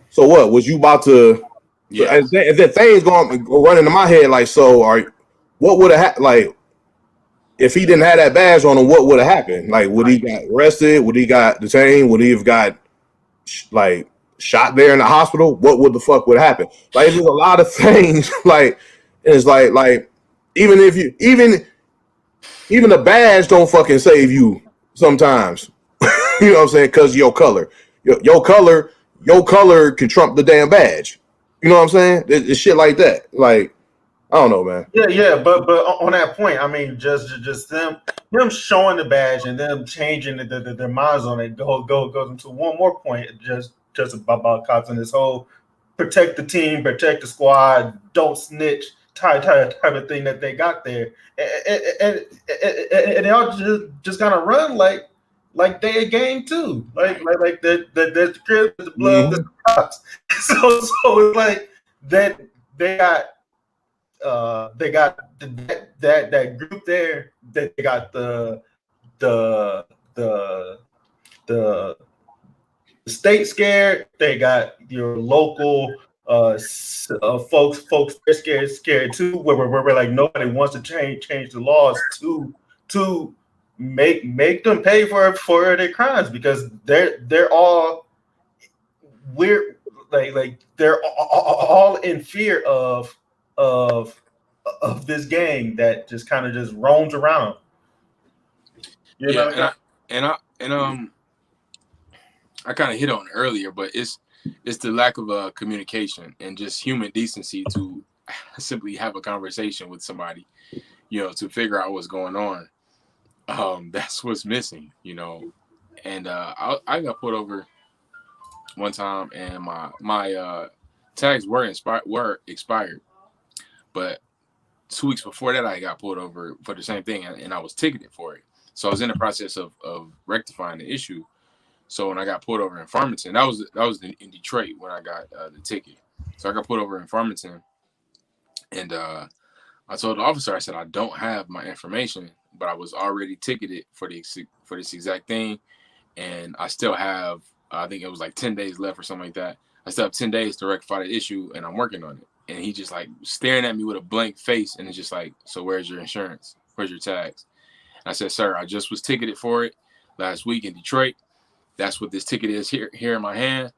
So what was you about to?
Yeah.
And then things going running in my head like what would have happened? Like if he didn't have that badge on him, what would have happened? Like would he got arrested? Would he got detained? Would he have got like shot there in the hospital? What would the fuck would happen? Like there's a lot of things. Like it's like even if you even the badge don't fucking save you sometimes. You know what I'm saying? Because your color, your color can trump the damn badge. You know what I'm saying? It's shit like that. Like I don't know, man.
Yeah, but on that point, I mean, just them showing the badge and them changing their minds on it goes into one more point, just about cops and this whole protect the team, protect the squad, don't snitch type of thing that they got there, and they all just kind of run like they a game too, like the crib, the blood, the cops. So it's like that they got that group there. That they got the state scared. They got your local folks. They're scared too. Where like nobody wants to change the laws to make them pay for their crimes because they're all we're like they're all in fear of this gang that just kind of just roams around. You know?
I kind of hit on it earlier, but it's the lack of communication and just human decency to simply have a conversation with somebody, to figure out what's going on. That's what's missing, And I got pulled over one time, and my tags were expired, but 2 weeks before that, I got pulled over for the same thing, and I was ticketed for it. So I was in the process of rectifying the issue. So when I got pulled over in Farmington, that was in Detroit when I got the ticket. So I got pulled over in Farmington, and I told the officer, I said, I don't have my information, but I was already ticketed for this exact thing, and I still have, I think it was like 10 days left or something like that. I still have 10 days to rectify the issue, and I'm working on it. And he just like staring at me with a blank face, and it's just like, so where's your insurance? Where's your tags? And I said, sir, I just was ticketed for it last week in Detroit. That's what this ticket is here in my hand.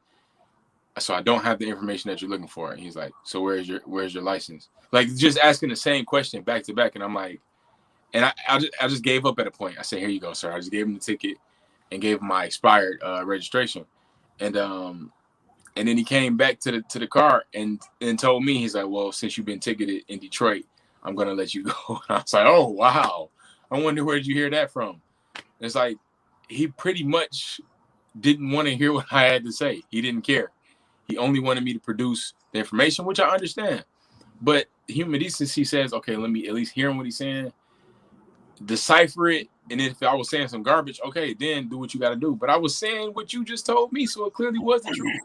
So I don't have the information that you're looking for. And he's like, so where's your license? Like just asking the same question back to back. And I'm like, and I just gave up at a point. I said, here you go, sir. I just gave him the ticket and gave him my expired registration. And then he came back to the car and told me, he's like, well, since you've been ticketed in Detroit, I'm gonna let you go. And I was like, oh wow. I wonder where did you hear that from? And it's like he pretty much didn't want to hear what I had to say. He didn't care. He only wanted me to produce the information, which I understand. But human decency says, okay, let me at least hear what he's saying, decipher it, and if I was saying some garbage, okay, then do what you got to do. But I was saying what you just told me, so it clearly was the truth.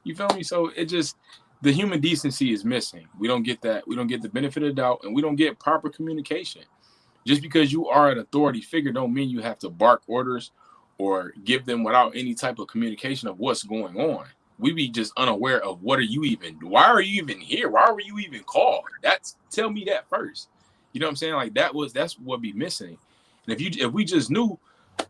You feel me? So it just, the human decency is missing. We don't get that. We don't get the benefit of the doubt, and we don't get proper communication. Just because you are an authority figure don't mean you have to bark orders or give them without any type of communication of what's going on. We be just unaware of why are you even here? Why were you even called? Tell me that first. You know what I'm saying? Like that's what be missing. And if we just knew,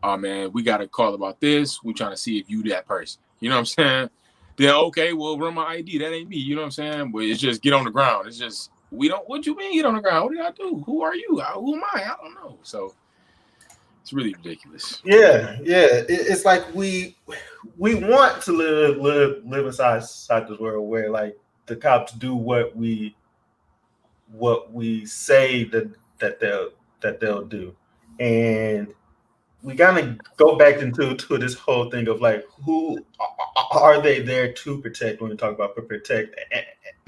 oh man, we got a call about this. We trying to see if you that person. You know what I'm saying? Then okay, well run my ID. That ain't me. You know what I'm saying? But it's just get on the ground. It's just what you mean get on the ground? What did I do? Who are you? Who am I? I don't know. So it's really ridiculous.
Yeah. It's like we want to live inside this world where like the cops do what we say that they'll do, and we gotta go back into this whole thing of like who are they there to protect when we talk about protect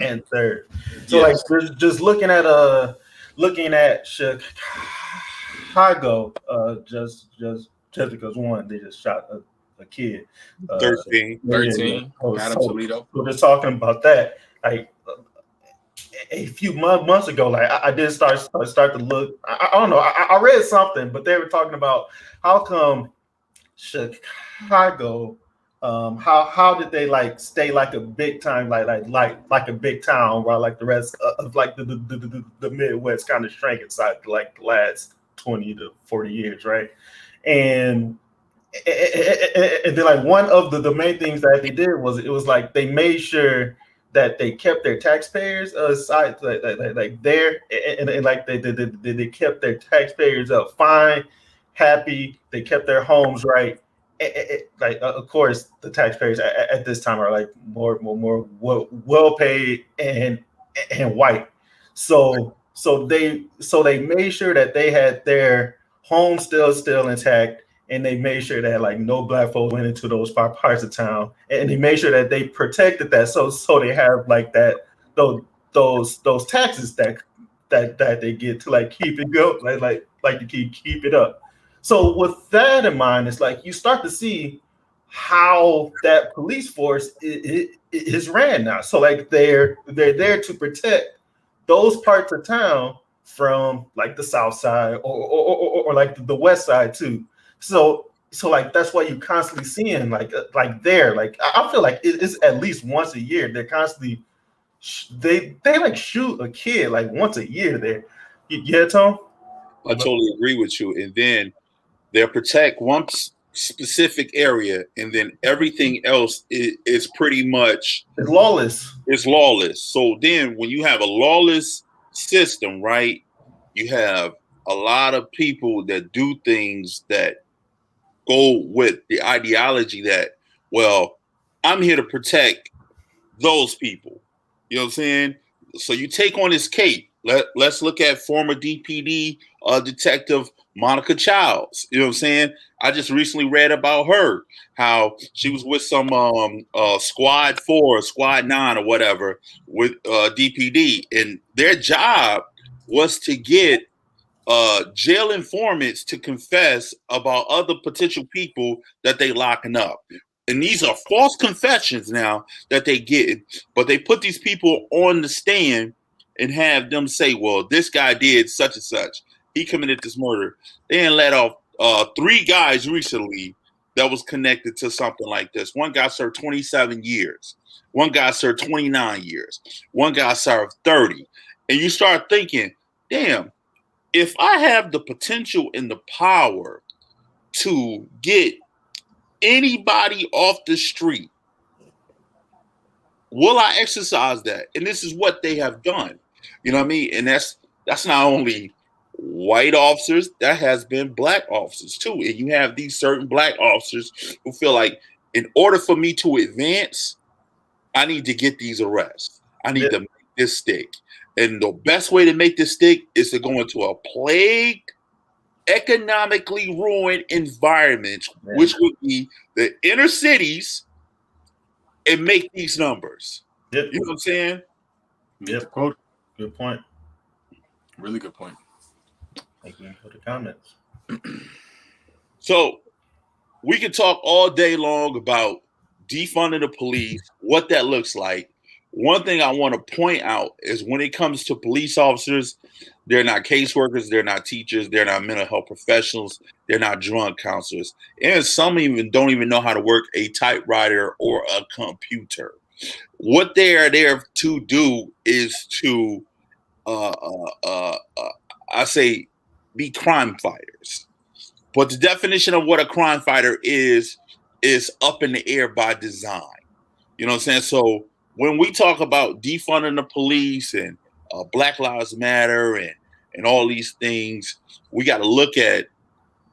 and serve. So yes. Like just looking at Chicago, just because one, they just shot a kid.
13.
Adam Toledo.
We're just talking about that. Like a few months ago, like I did start to look. I don't know. I read something, but they were talking about how come Chicago, how did they like stay like a big time like a big town while like the rest of like the Midwest kind of shrank inside like the last 20 to 40 years, right? And and then like one of the main things that they did was it was like they made sure that they kept their taxpayers aside like there and like they kept their taxpayers up fine, happy. They kept their homes right. Like of course the taxpayers at this time are like more well paid and white. So they made sure that they had their home still intact, and they made sure that like no black folks went into those parts of town, and they made sure that they protected that. So they have like that those taxes that they get to like keep it go like to keep it up. So with that in mind, it's like you start to see how that police force is ran now. So like they're there to protect those parts of town from like the south side or like the west side too. So like that's why you constantly seeing like there like I feel like it's at least once a year they're constantly they like shoot a kid like once a year there. Yeah, Tom?
I totally agree with you. And then they'll protect one specific area, and then everything else is pretty much
it's lawless.
It's lawless. So then when you have a lawless system, right, you have a lot of people that do things that go with the ideology that, well, I'm here to protect those people. You know what I'm saying? So you take on this cape. Let's look at former DPD detective Monica Childs. You know what I'm saying? I just recently read about her, how she was with some Squad 4, Squad 9 or whatever with DPD. And their job was to get jail informants to confess about other potential people that they locking up. And these are false confessions now that they get, but they put these people on the stand and have them say, well, this guy did such and such. He committed this murder. They didn't let off 3 guys recently that was connected to something like this. One guy served 27 years. One guy served 29 years. One guy served 30. And you start thinking, damn, if I have the potential and the power to get anybody off the street, will I exercise that? And this is what they have done. You know what I mean? And that's not only white officers, that has been black officers too. And you have these certain black officers who feel like in order for me to advance, I need to get these arrests. I need to make this stick. And the best way to make this stick is to go into a plagued, economically ruined environment, which would be the inner cities, and make these numbers.
Yep.
You know what I'm saying?
Yep. Good point.
Really good point.
Thank you for the comments.
So we can talk all day long about defunding the police, what that looks like. One thing I want to point out is when it comes to police officers, they're not caseworkers, they're not teachers, they're not mental health professionals, they're not drug counselors. And some even don't even know how to work a typewriter or a computer. What they are there to do is to, I say, be crime fighters. But the definition of what a crime fighter is up in the air by design. You know what I'm saying? So when we talk about defunding the police and Black Lives Matter and all these things, we got to look at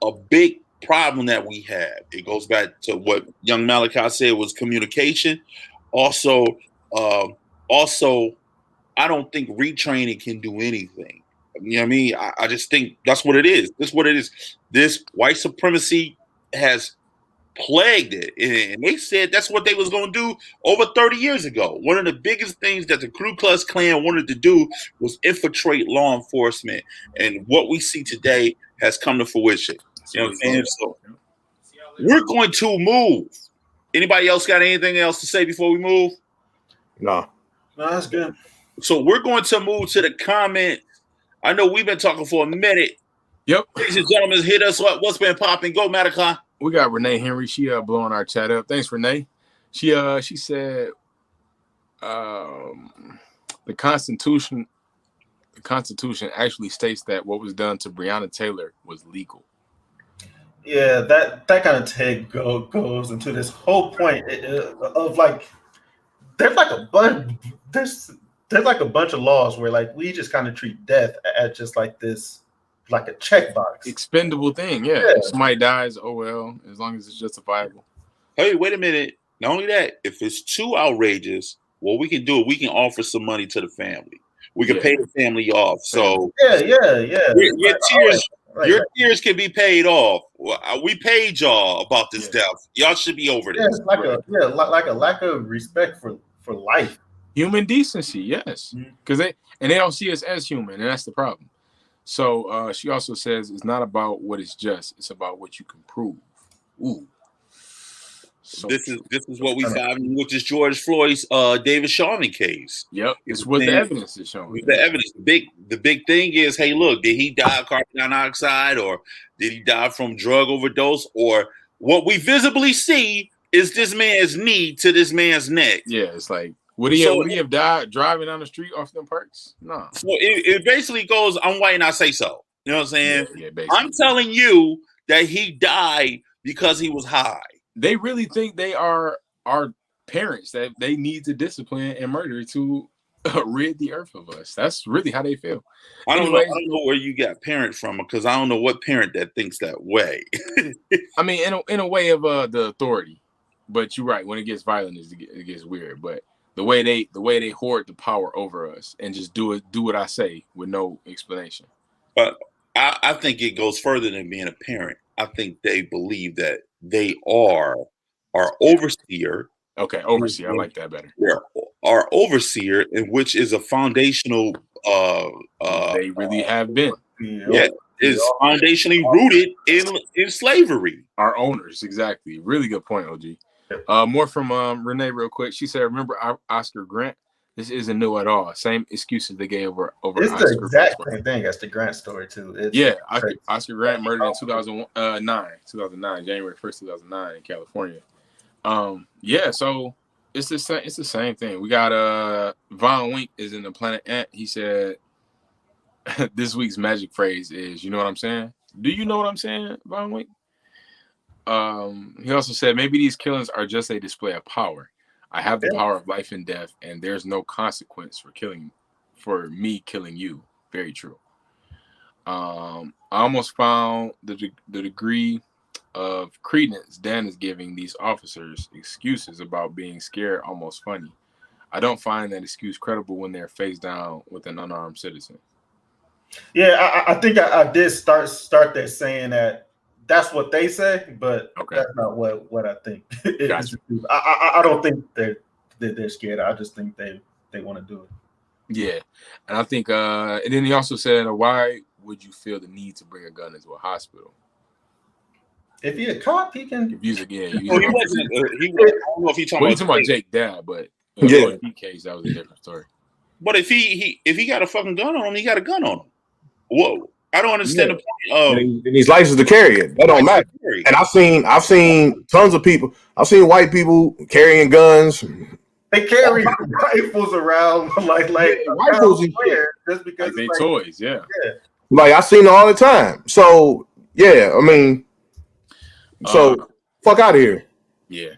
a big problem that we have. It goes back to what young Malachi said was communication. Also, I don't think retraining can do anything. You know what I mean? I just think that's what it is. This is what it is. This white supremacy has plagued it. And they said that's what they was going to do over 30 years ago. One of the biggest things that the Ku Klux Klan wanted to do was infiltrate law enforcement. And what we see today has come to fruition. You know what I'm saying? So we're going to move. Anybody else got anything else to say before we move?
No,
that's good.
So we're going to move to the comment. I know we've been talking for a minute.
Yep.
Ladies and gentlemen, hit us up. What's been popping? Go, Malachi.
we got Renee Henry. She blowing our chat up. Thanks, Renee. She said the Constitution actually states that what was done to Breonna Taylor was legal.
Yeah, that kind of take goes into this whole point of like there's like a bunch of laws where like we just kind of treat death as just like this, like a checkbox,
expendable thing. Yeah. If somebody dies, oh well, as long as it's justifiable.
Hey, wait a minute. Not only that, if it's too outrageous, what we can do, we can offer some money to the family. We can pay the family off. So your tears can be paid off. We paid y'all about this death. Y'all should be over this.
It's like a lack of respect for life.
Human decency, yes. Because they don't see us as human, and that's the problem. So she also says it's not about what is just, it's about what you can prove. Ooh. So
this is what we found with this George Floyd's David Sharman case.
Yep, it's what the evidence is showing.
The evidence, the big thing is, hey, look, did he die of carbon dioxide, or did he die from drug overdose, or what we visibly see is this man's knee to this man's neck?
Yeah, it's like, would he have died driving down the street off them perks? No.
So it basically goes, I'm white and I say so. You know what I'm saying?
Yeah, basically.
I'm telling you that he died because he was high.
They really think they are our parents, that they need to discipline and murder to rid the earth of us. That's really how they feel.
I don't know where you got parent from, because I don't know what parent that thinks that way.
I mean, in a way of the authority, but you're right. When it gets violent, it gets weird. But the way they hoard the power over us and just do what I say with no explanation.
But I think it goes further than being a parent. I think they believe that they are our overseer.
Okay, overseer. I like that better.
Our overseer, which is a foundational.
They really have been.
Yeah, is foundationally rooted in slavery.
Our owners, exactly. Really good point, OG. More from Renee, real quick. She said, "Remember Oscar Grant? This isn't new at all. Same excuses they gave over
it's
Oscar.
The exact same thing as the Grant story too.
Oscar Grant murdered in 2009, January 1st, 2009 in California. So it's the same thing. We got Von Wink is in the Planet Ant. He said this week's magic phrase is, you know what I'm saying? Do you know what I'm saying, Von Wink? He also said maybe these killings are just a display of power. I have the power of life and death, and there's no consequence for me killing you. Very true. I almost found the degree of credence Dan is giving these officers' excuses about being scared almost funny. I don't find that excuse credible when they're face down with an unarmed citizen.
Yeah, I think I did start that saying that that's what they say, but that's not what I think.
Gotcha.
I don't think they're scared. I just think they want to do it.
Yeah, and I think, and then he also said, why would you feel the need to bring a gun into a hospital?
If you're a cop, he can.
He wasn't. I don't know if he's talking
about Jake Dad, but in the case that was a different story.
But if he got a fucking gun on him, he got a gun on him. Whoa. I don't understand the point of.
And he's licensed to carry it. That don't matter. And I've seen tons of people. I've seen white people carrying guns.
They carry rifles around like
rifles and shit.
Just because
like they toys, yeah.
Like I seen it all the time. So yeah, I mean, so fuck out of here.
Yeah.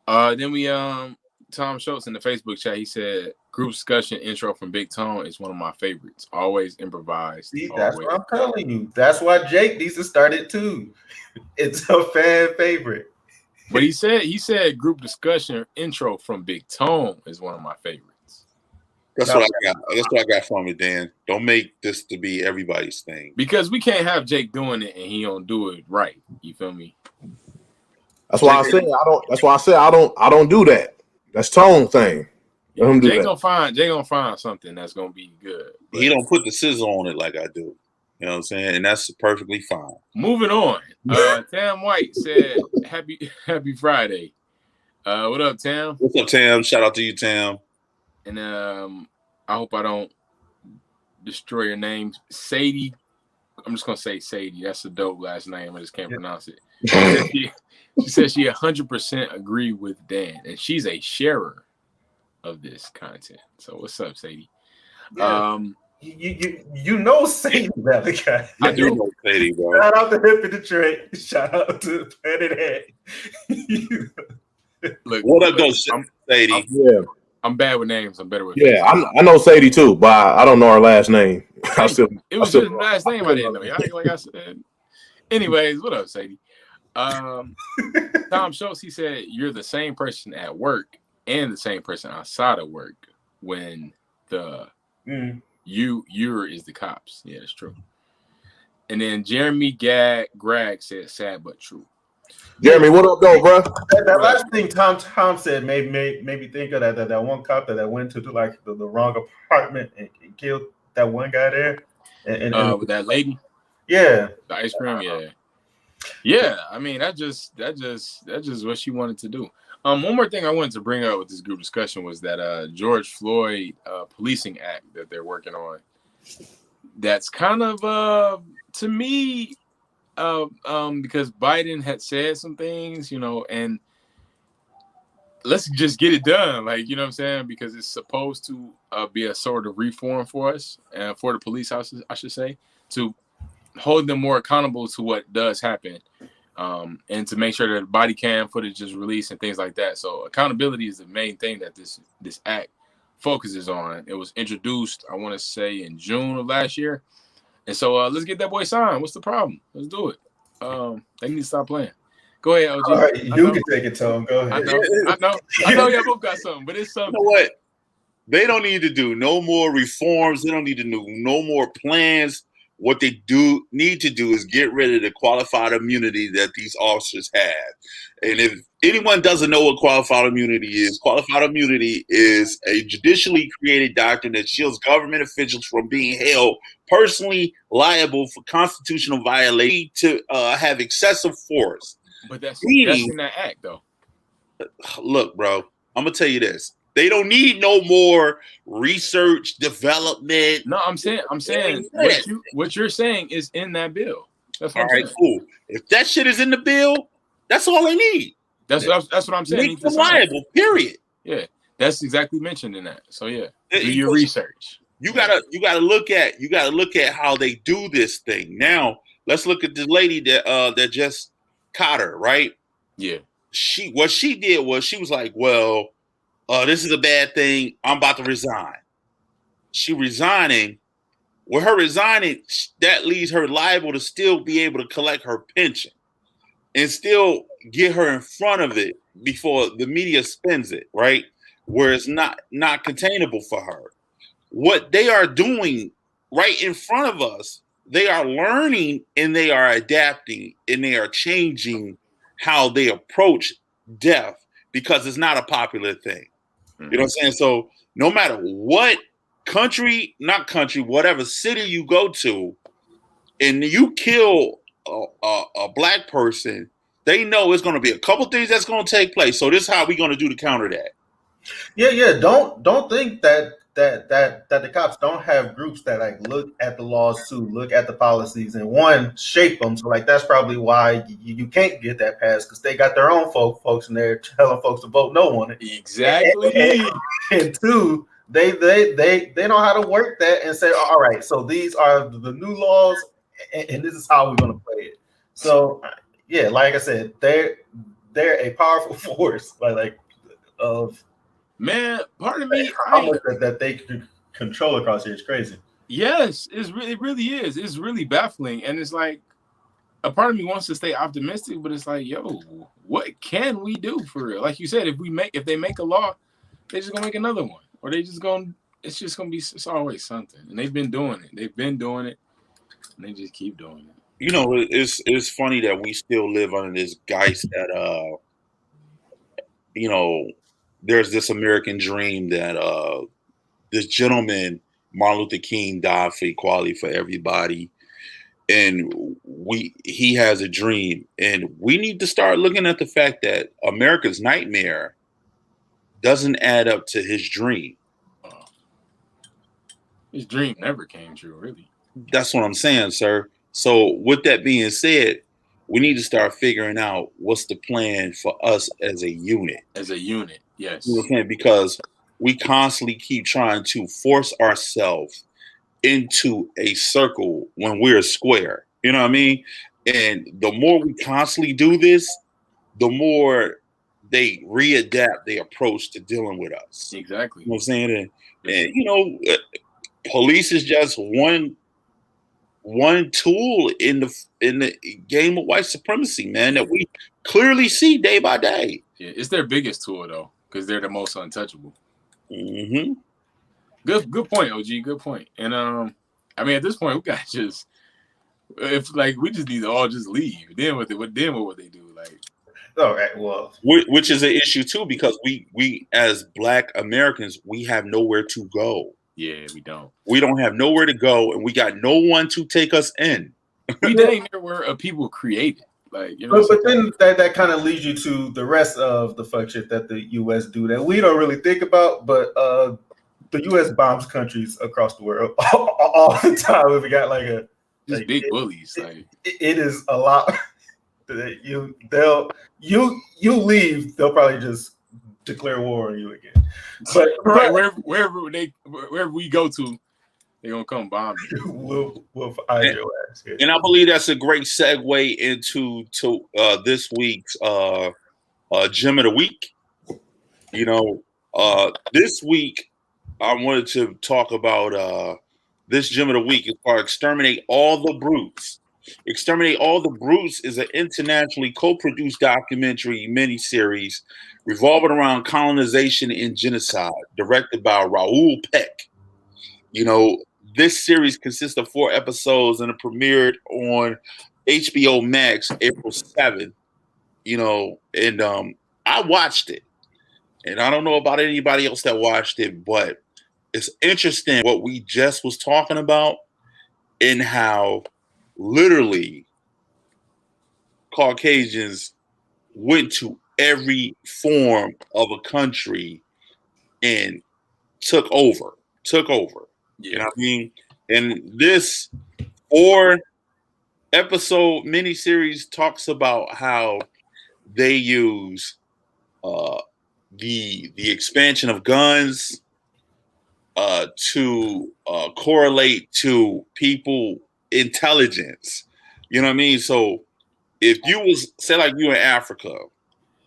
Then we Tom Schultz in the Facebook chat, he said, group discussion intro from Big Tone is one of my favorites. Always improvised.
See, that's what I'm telling you. That's why Jake needs to start it too. It's a fan favorite.
But he said group discussion intro from Big Tone is one of my favorites.
That's what I got. That's what I got from it, Dan. Don't make this to be everybody's thing.
Because we can't have Jake doing it and he don't do it right. You feel me?
That's why I said I don't do that. That's Tone thing.
Jay gonna find something that's gonna be good.
He don't put the sizzle on it like I do. You know what I'm saying? And that's perfectly fine.
Moving on. Tam White said, Happy Friday. What up, Tam?
What's up, Tam? Shout out to you, Tam.
And I hope I don't destroy your name. Sadie just gonna say Sadie. That's a dope last name. I just can't pronounce it. She said she 100% agree with Dan, and she's a sharer of this content. So what's up, Sadie?
Yeah. You know Sadie Malachi.
I do
know Sadie, bro.
Shout out to Hippie Detroit. Shout out to Planet Head.
Look, what up, though, Sadie?
I'm bad with names. I'm better with
faces. I know Sadie too, but I don't know her last name.
It was just last name I didn't know. Like I said. Anyways, what up, Sadie? Tom Schultz, he said you're the same person at work and the same person outside of work when the you're is the cops. Yeah, that's true. And then Jeremy Greg said sad but true.
Jeremy, what up, though, bro?
That last thing Tom said made me think of that one cop that went to the wrong apartment and killed that one guy there. And
with that lady,
yeah,
the ice cream, yeah. I mean, that's just what she wanted to do. One more thing I wanted to bring up with this group discussion was that George Floyd policing act that they're working on. That's kind of to me. Because Biden had said some things, and let's just get it done. Like, you know what I'm saying? Because it's supposed to be a sort of reform for us, for the police houses, I should say, to hold them more accountable to what does happen, and to make sure that body cam footage is released and things like that. So accountability is the main thing that this act focuses on. It was introduced, I want to say, in June of last year. And so let's get that boy signed. What's the problem? Let's do it. They need to stop playing. Go ahead, OG.
All right, you can take it, Tom. Go ahead.
I know y'all both got something, but it's something.
You know what? They don't need to do no more reforms. They don't need to do no more plans. What they need to do is get rid of the qualified immunity that these officers have. And if anyone doesn't know what qualified immunity is a judicially created doctrine that shields government officials from being held personally liable for constitutional violation to have excessive force.
But that's in that act, though.
Look, bro, I'm going to tell you this. They don't need no more research, development.
No, I'm saying what you're saying is in that bill. That's what
all right, cool. If that shit is in the bill, that's all they need.
That's what I'm saying.
Make them liable, period.
Yeah, that's exactly mentioned in that. So yeah, do your research.
You gotta look at how they do this thing. Now let's look at the lady that just caught her, right?
Yeah.
What she did was she was like, well, this is a bad thing. I'm about to resign. She resigning. With her resigning, that leaves her liable to still be able to collect her pension and still get her in front of it before the media spins it, right? Where it's not containable for her. What they are doing right in front of us, they are learning and they are adapting and they are changing how they approach death because it's not a popular thing. You know what I'm saying? So no matter what whatever city you go to, and you kill a black person, they know it's going to be a couple things that's going to take place. So this is how we're going to do to counter that.
Yeah. Don't think that the cops don't have groups that like look at the laws too, look at the policies, and shape them. So like that's probably why you can't get that passed because they got their own folks in there telling folks to vote no on it.
Exactly.
And two, they know how to work that and say, all right, so these are the new laws, and this is how we're going to play it. So yeah, like I said, they're a powerful force, like of.
Man, part of me,
how much that they can control across here is crazy.
Yes, it really is. It's really baffling, and it's like a part of me wants to stay optimistic, but it's like, yo, what can we do for real? Like you said, if they make a law, they're just gonna make another one, or it's always something, and they've been doing it, and they just keep doing it.
You know, it's funny that we still live under this guise that there's this American dream that this gentleman, Martin Luther King, died for equality for everybody. And he has a dream. And we need to start looking at the fact that America's nightmare doesn't add up to his dream.
His dream never came true, really.
That's what I'm saying, sir. So with that being said, we need to start figuring out what's the plan for us as a unit.
As a unit, yes.
You know what I'm saying? Because we constantly keep trying to force ourselves into a circle when we're a square. You know what I mean? And the more we constantly do this, the more they readapt their approach to dealing with us.
Exactly.
You know what I'm saying? And you know, police is just one tool in the game of white supremacy, man, that we clearly see day by day.
Yeah, it's their biggest tool though, because they're the most untouchable.
Mm-hmm.
Good point, OG. Good point. And I mean, at this point, we got just we just need to all just leave. Then what they do, like.
All right, well,
Which is an issue too, because we as Black Americans, we have nowhere to go.
Yeah, we don't.
We don't have nowhere to go, and we got no one to take us in.
We dang near where people created. Like, you know,
but then that kind of leads you to the rest of the fuck shit that the U.S. do that we don't really think about. But the U.S. bombs countries across the world all the time. We got
just big bullies.
It is a lot. You leave, they'll probably just declare war on you again. But
right, wherever we go to, they're gonna come bomb you.
we'll find your ass here.
And I believe that's a great segue into this week's Gem of the Week. You know, this week I wanted to talk about this Gem of the Week is called Exterminate All the Brutes. Exterminate All the Brutes is an internationally co-produced documentary miniseries revolving around colonization and genocide, directed by Raoul Peck. You know, this series consists of 4 episodes and it premiered on HBO Max April 7th. You know, and I watched it. And I don't know about anybody else that watched it, but it's interesting what we just was talking about and how literally Caucasians went to every form of a country and took over.
Yeah.
You know what I mean? And this 4-episode miniseries talks about how they use the expansion of guns to correlate to people intelligence. You know what I mean? So if you was, say like you in Africa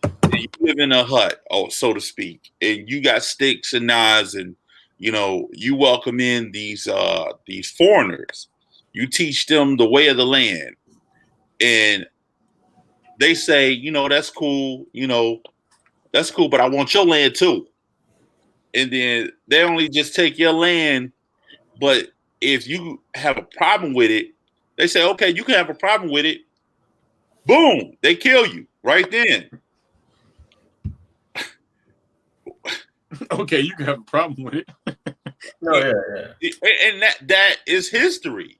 and you live in a hut, so to speak, and you got sticks and knives and you know you welcome in these foreigners, you teach them the way of the land, and they say, you know, that's cool, but I want your land too. And then they only just take your land, but if you have a problem with it, they say, okay, you can have a problem with it. Boom, they kill you right then.
Okay, you can have a problem with it.
No, yeah.
And that is history.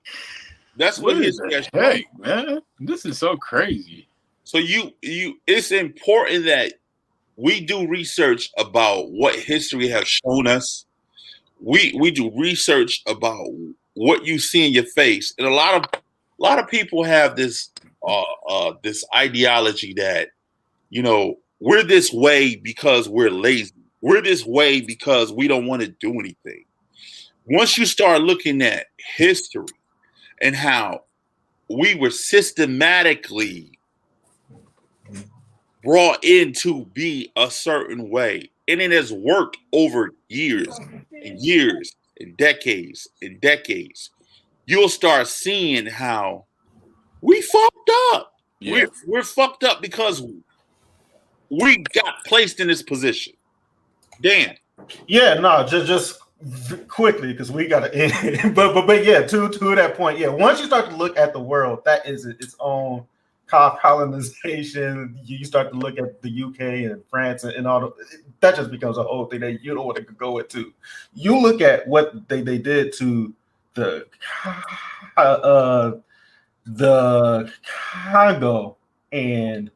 That's what history has shown.
Hey, man, this is so crazy.
So it's important that we do research about what history has shown us. We do research about what you see in your face, and a lot of people have this this ideology that, you know, we're this way because we're lazy. We're this way because we don't want to do anything. Once you start looking at history and how we were systematically brought in to be a certain way, and it has worked over years and years and decades, you'll start seeing how we fucked up.
Yeah.
We're fucked up because we got placed in this position. Dan.
Yeah, no, just quickly because we gotta end. but yeah, to that point, yeah. Once you start to look at the world, that is its own colonization. You start to look at the UK and France and all that just becomes a whole thing that you don't want to go into. You look at what they did to the Congo, and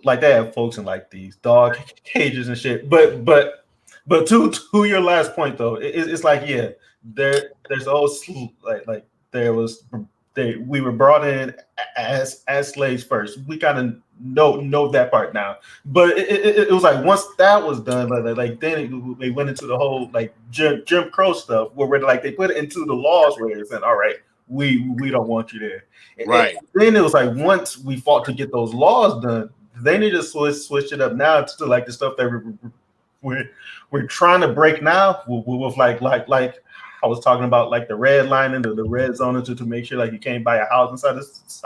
like they have folks in like these dog cages and shit. But to your last point though, it's like, yeah, there's also like we were brought in as slaves first. We kind of know that part now, but it was like once that was done, like then they went into the whole like Jim Crow stuff where like they put it into the laws where they said, all right, we don't want you there.
Right.
And then it was like once we fought to get those laws done, then they just switched it up now to like the stuff that we're trying to break now with like I was talking about, like the red line and the red zone to make sure like you can't buy a house inside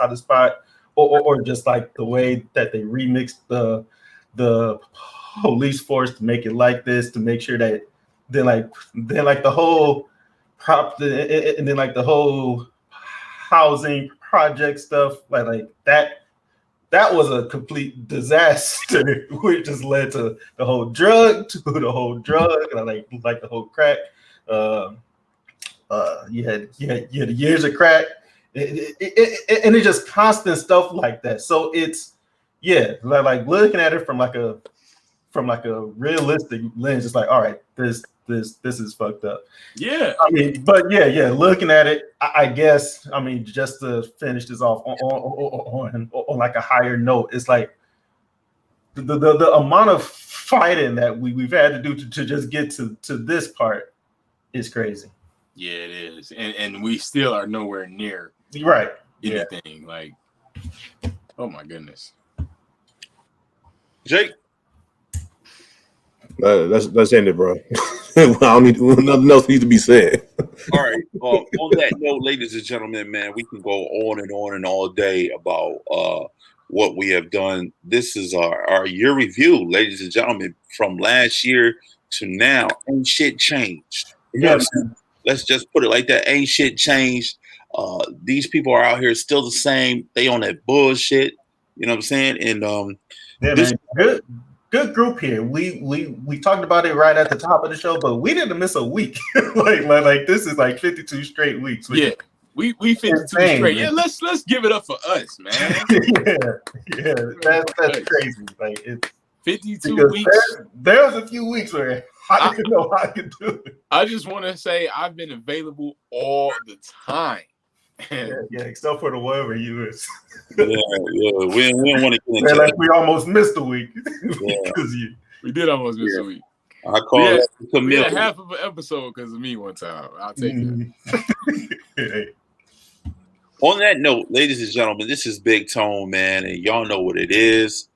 the spot, or just like the way that they remixed the police force to make it like this, to make sure that then like the whole and then like the whole housing project stuff like that was a complete disaster, which just led to the whole drug and like the whole crack. You had years of crack, and it's just constant stuff like that. So it's like looking at it from like a realistic lens. It's like, all right, this is fucked up.
Yeah,
I mean, but looking at it, I guess, I mean, just to finish this off on like a higher note, it's like the amount of fighting that we've had to do to just get to this part is crazy.
Yeah, it is, and we still are nowhere near anything. Like, oh my goodness,
Jake.
Let's end it, bro. I don't need nothing else needs to be said.
All right. On that note, ladies and gentlemen, man, we can go on and all day about what we have done. This is our year review, ladies and gentlemen, from last year to now. Ain't shit changed. You know what I'm saying? Let's just put it like that. Ain't shit changed. These people are out here still the same. They on that bullshit. You know what I'm saying? And
man, good group here. We talked about it right at the top of the show, but we didn't miss a week. like this is like 52 straight weeks.
Yeah, we 52 straight. Man. Yeah, let's give it up for us, man.
That's crazy. Like it's
52 weeks.
There was a few weeks where I didn't know how I could do it.
I just want to say I've been available all the time.
Except for the whatever years.
We don't want to get into
like we almost missed a week.
We did almost miss a week.
I call
we had half of an episode because of me one time. I'll take that.
On that note, ladies and gentlemen, this is Big Tone, man, and y'all know what it is.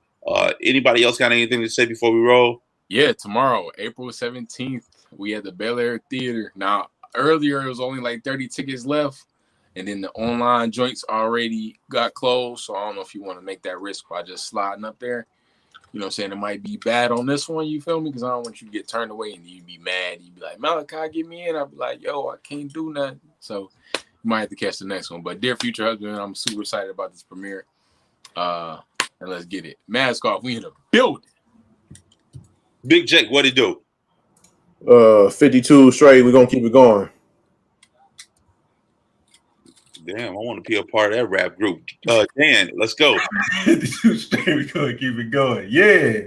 Anybody else got anything to say before we roll?
Yeah, tomorrow, April 17th, we at the Bel Air Theater. Now, earlier it was only like 30 tickets left. And then the online joints already got closed. So I don't know if you want to make that risk by just sliding up there. You know what I'm saying? It might be bad on this one, you feel me? Because I don't want you to get turned away and you'd be mad. You'd be like, Malachi, get me in. I'd be like, yo, I can't do nothing. So you might have to catch the next one. But dear future husband, I'm super excited about this premiere. And let's get it. Mask off. We in the building.
Big Jake, what it do?
52 straight. We're going to keep it going.
Damn, I want to be a part of that rap group. Dan, let's go.
We're gonna keep it going. Yeah.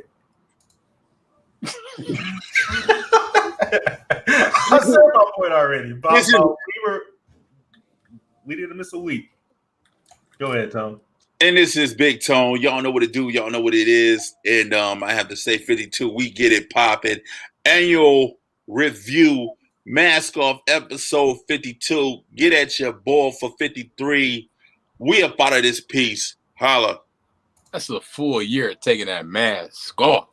I said my point already. We didn't miss a week. Go ahead, Tom.
And this is Big Tone. Y'all know what it do. Y'all know what it is. And I have to say 52, we get it popping. Annual review. Mask Off episode 52. Get at your boy for 53. We up out of this piece. Holla.
That's a full year of taking that mask off.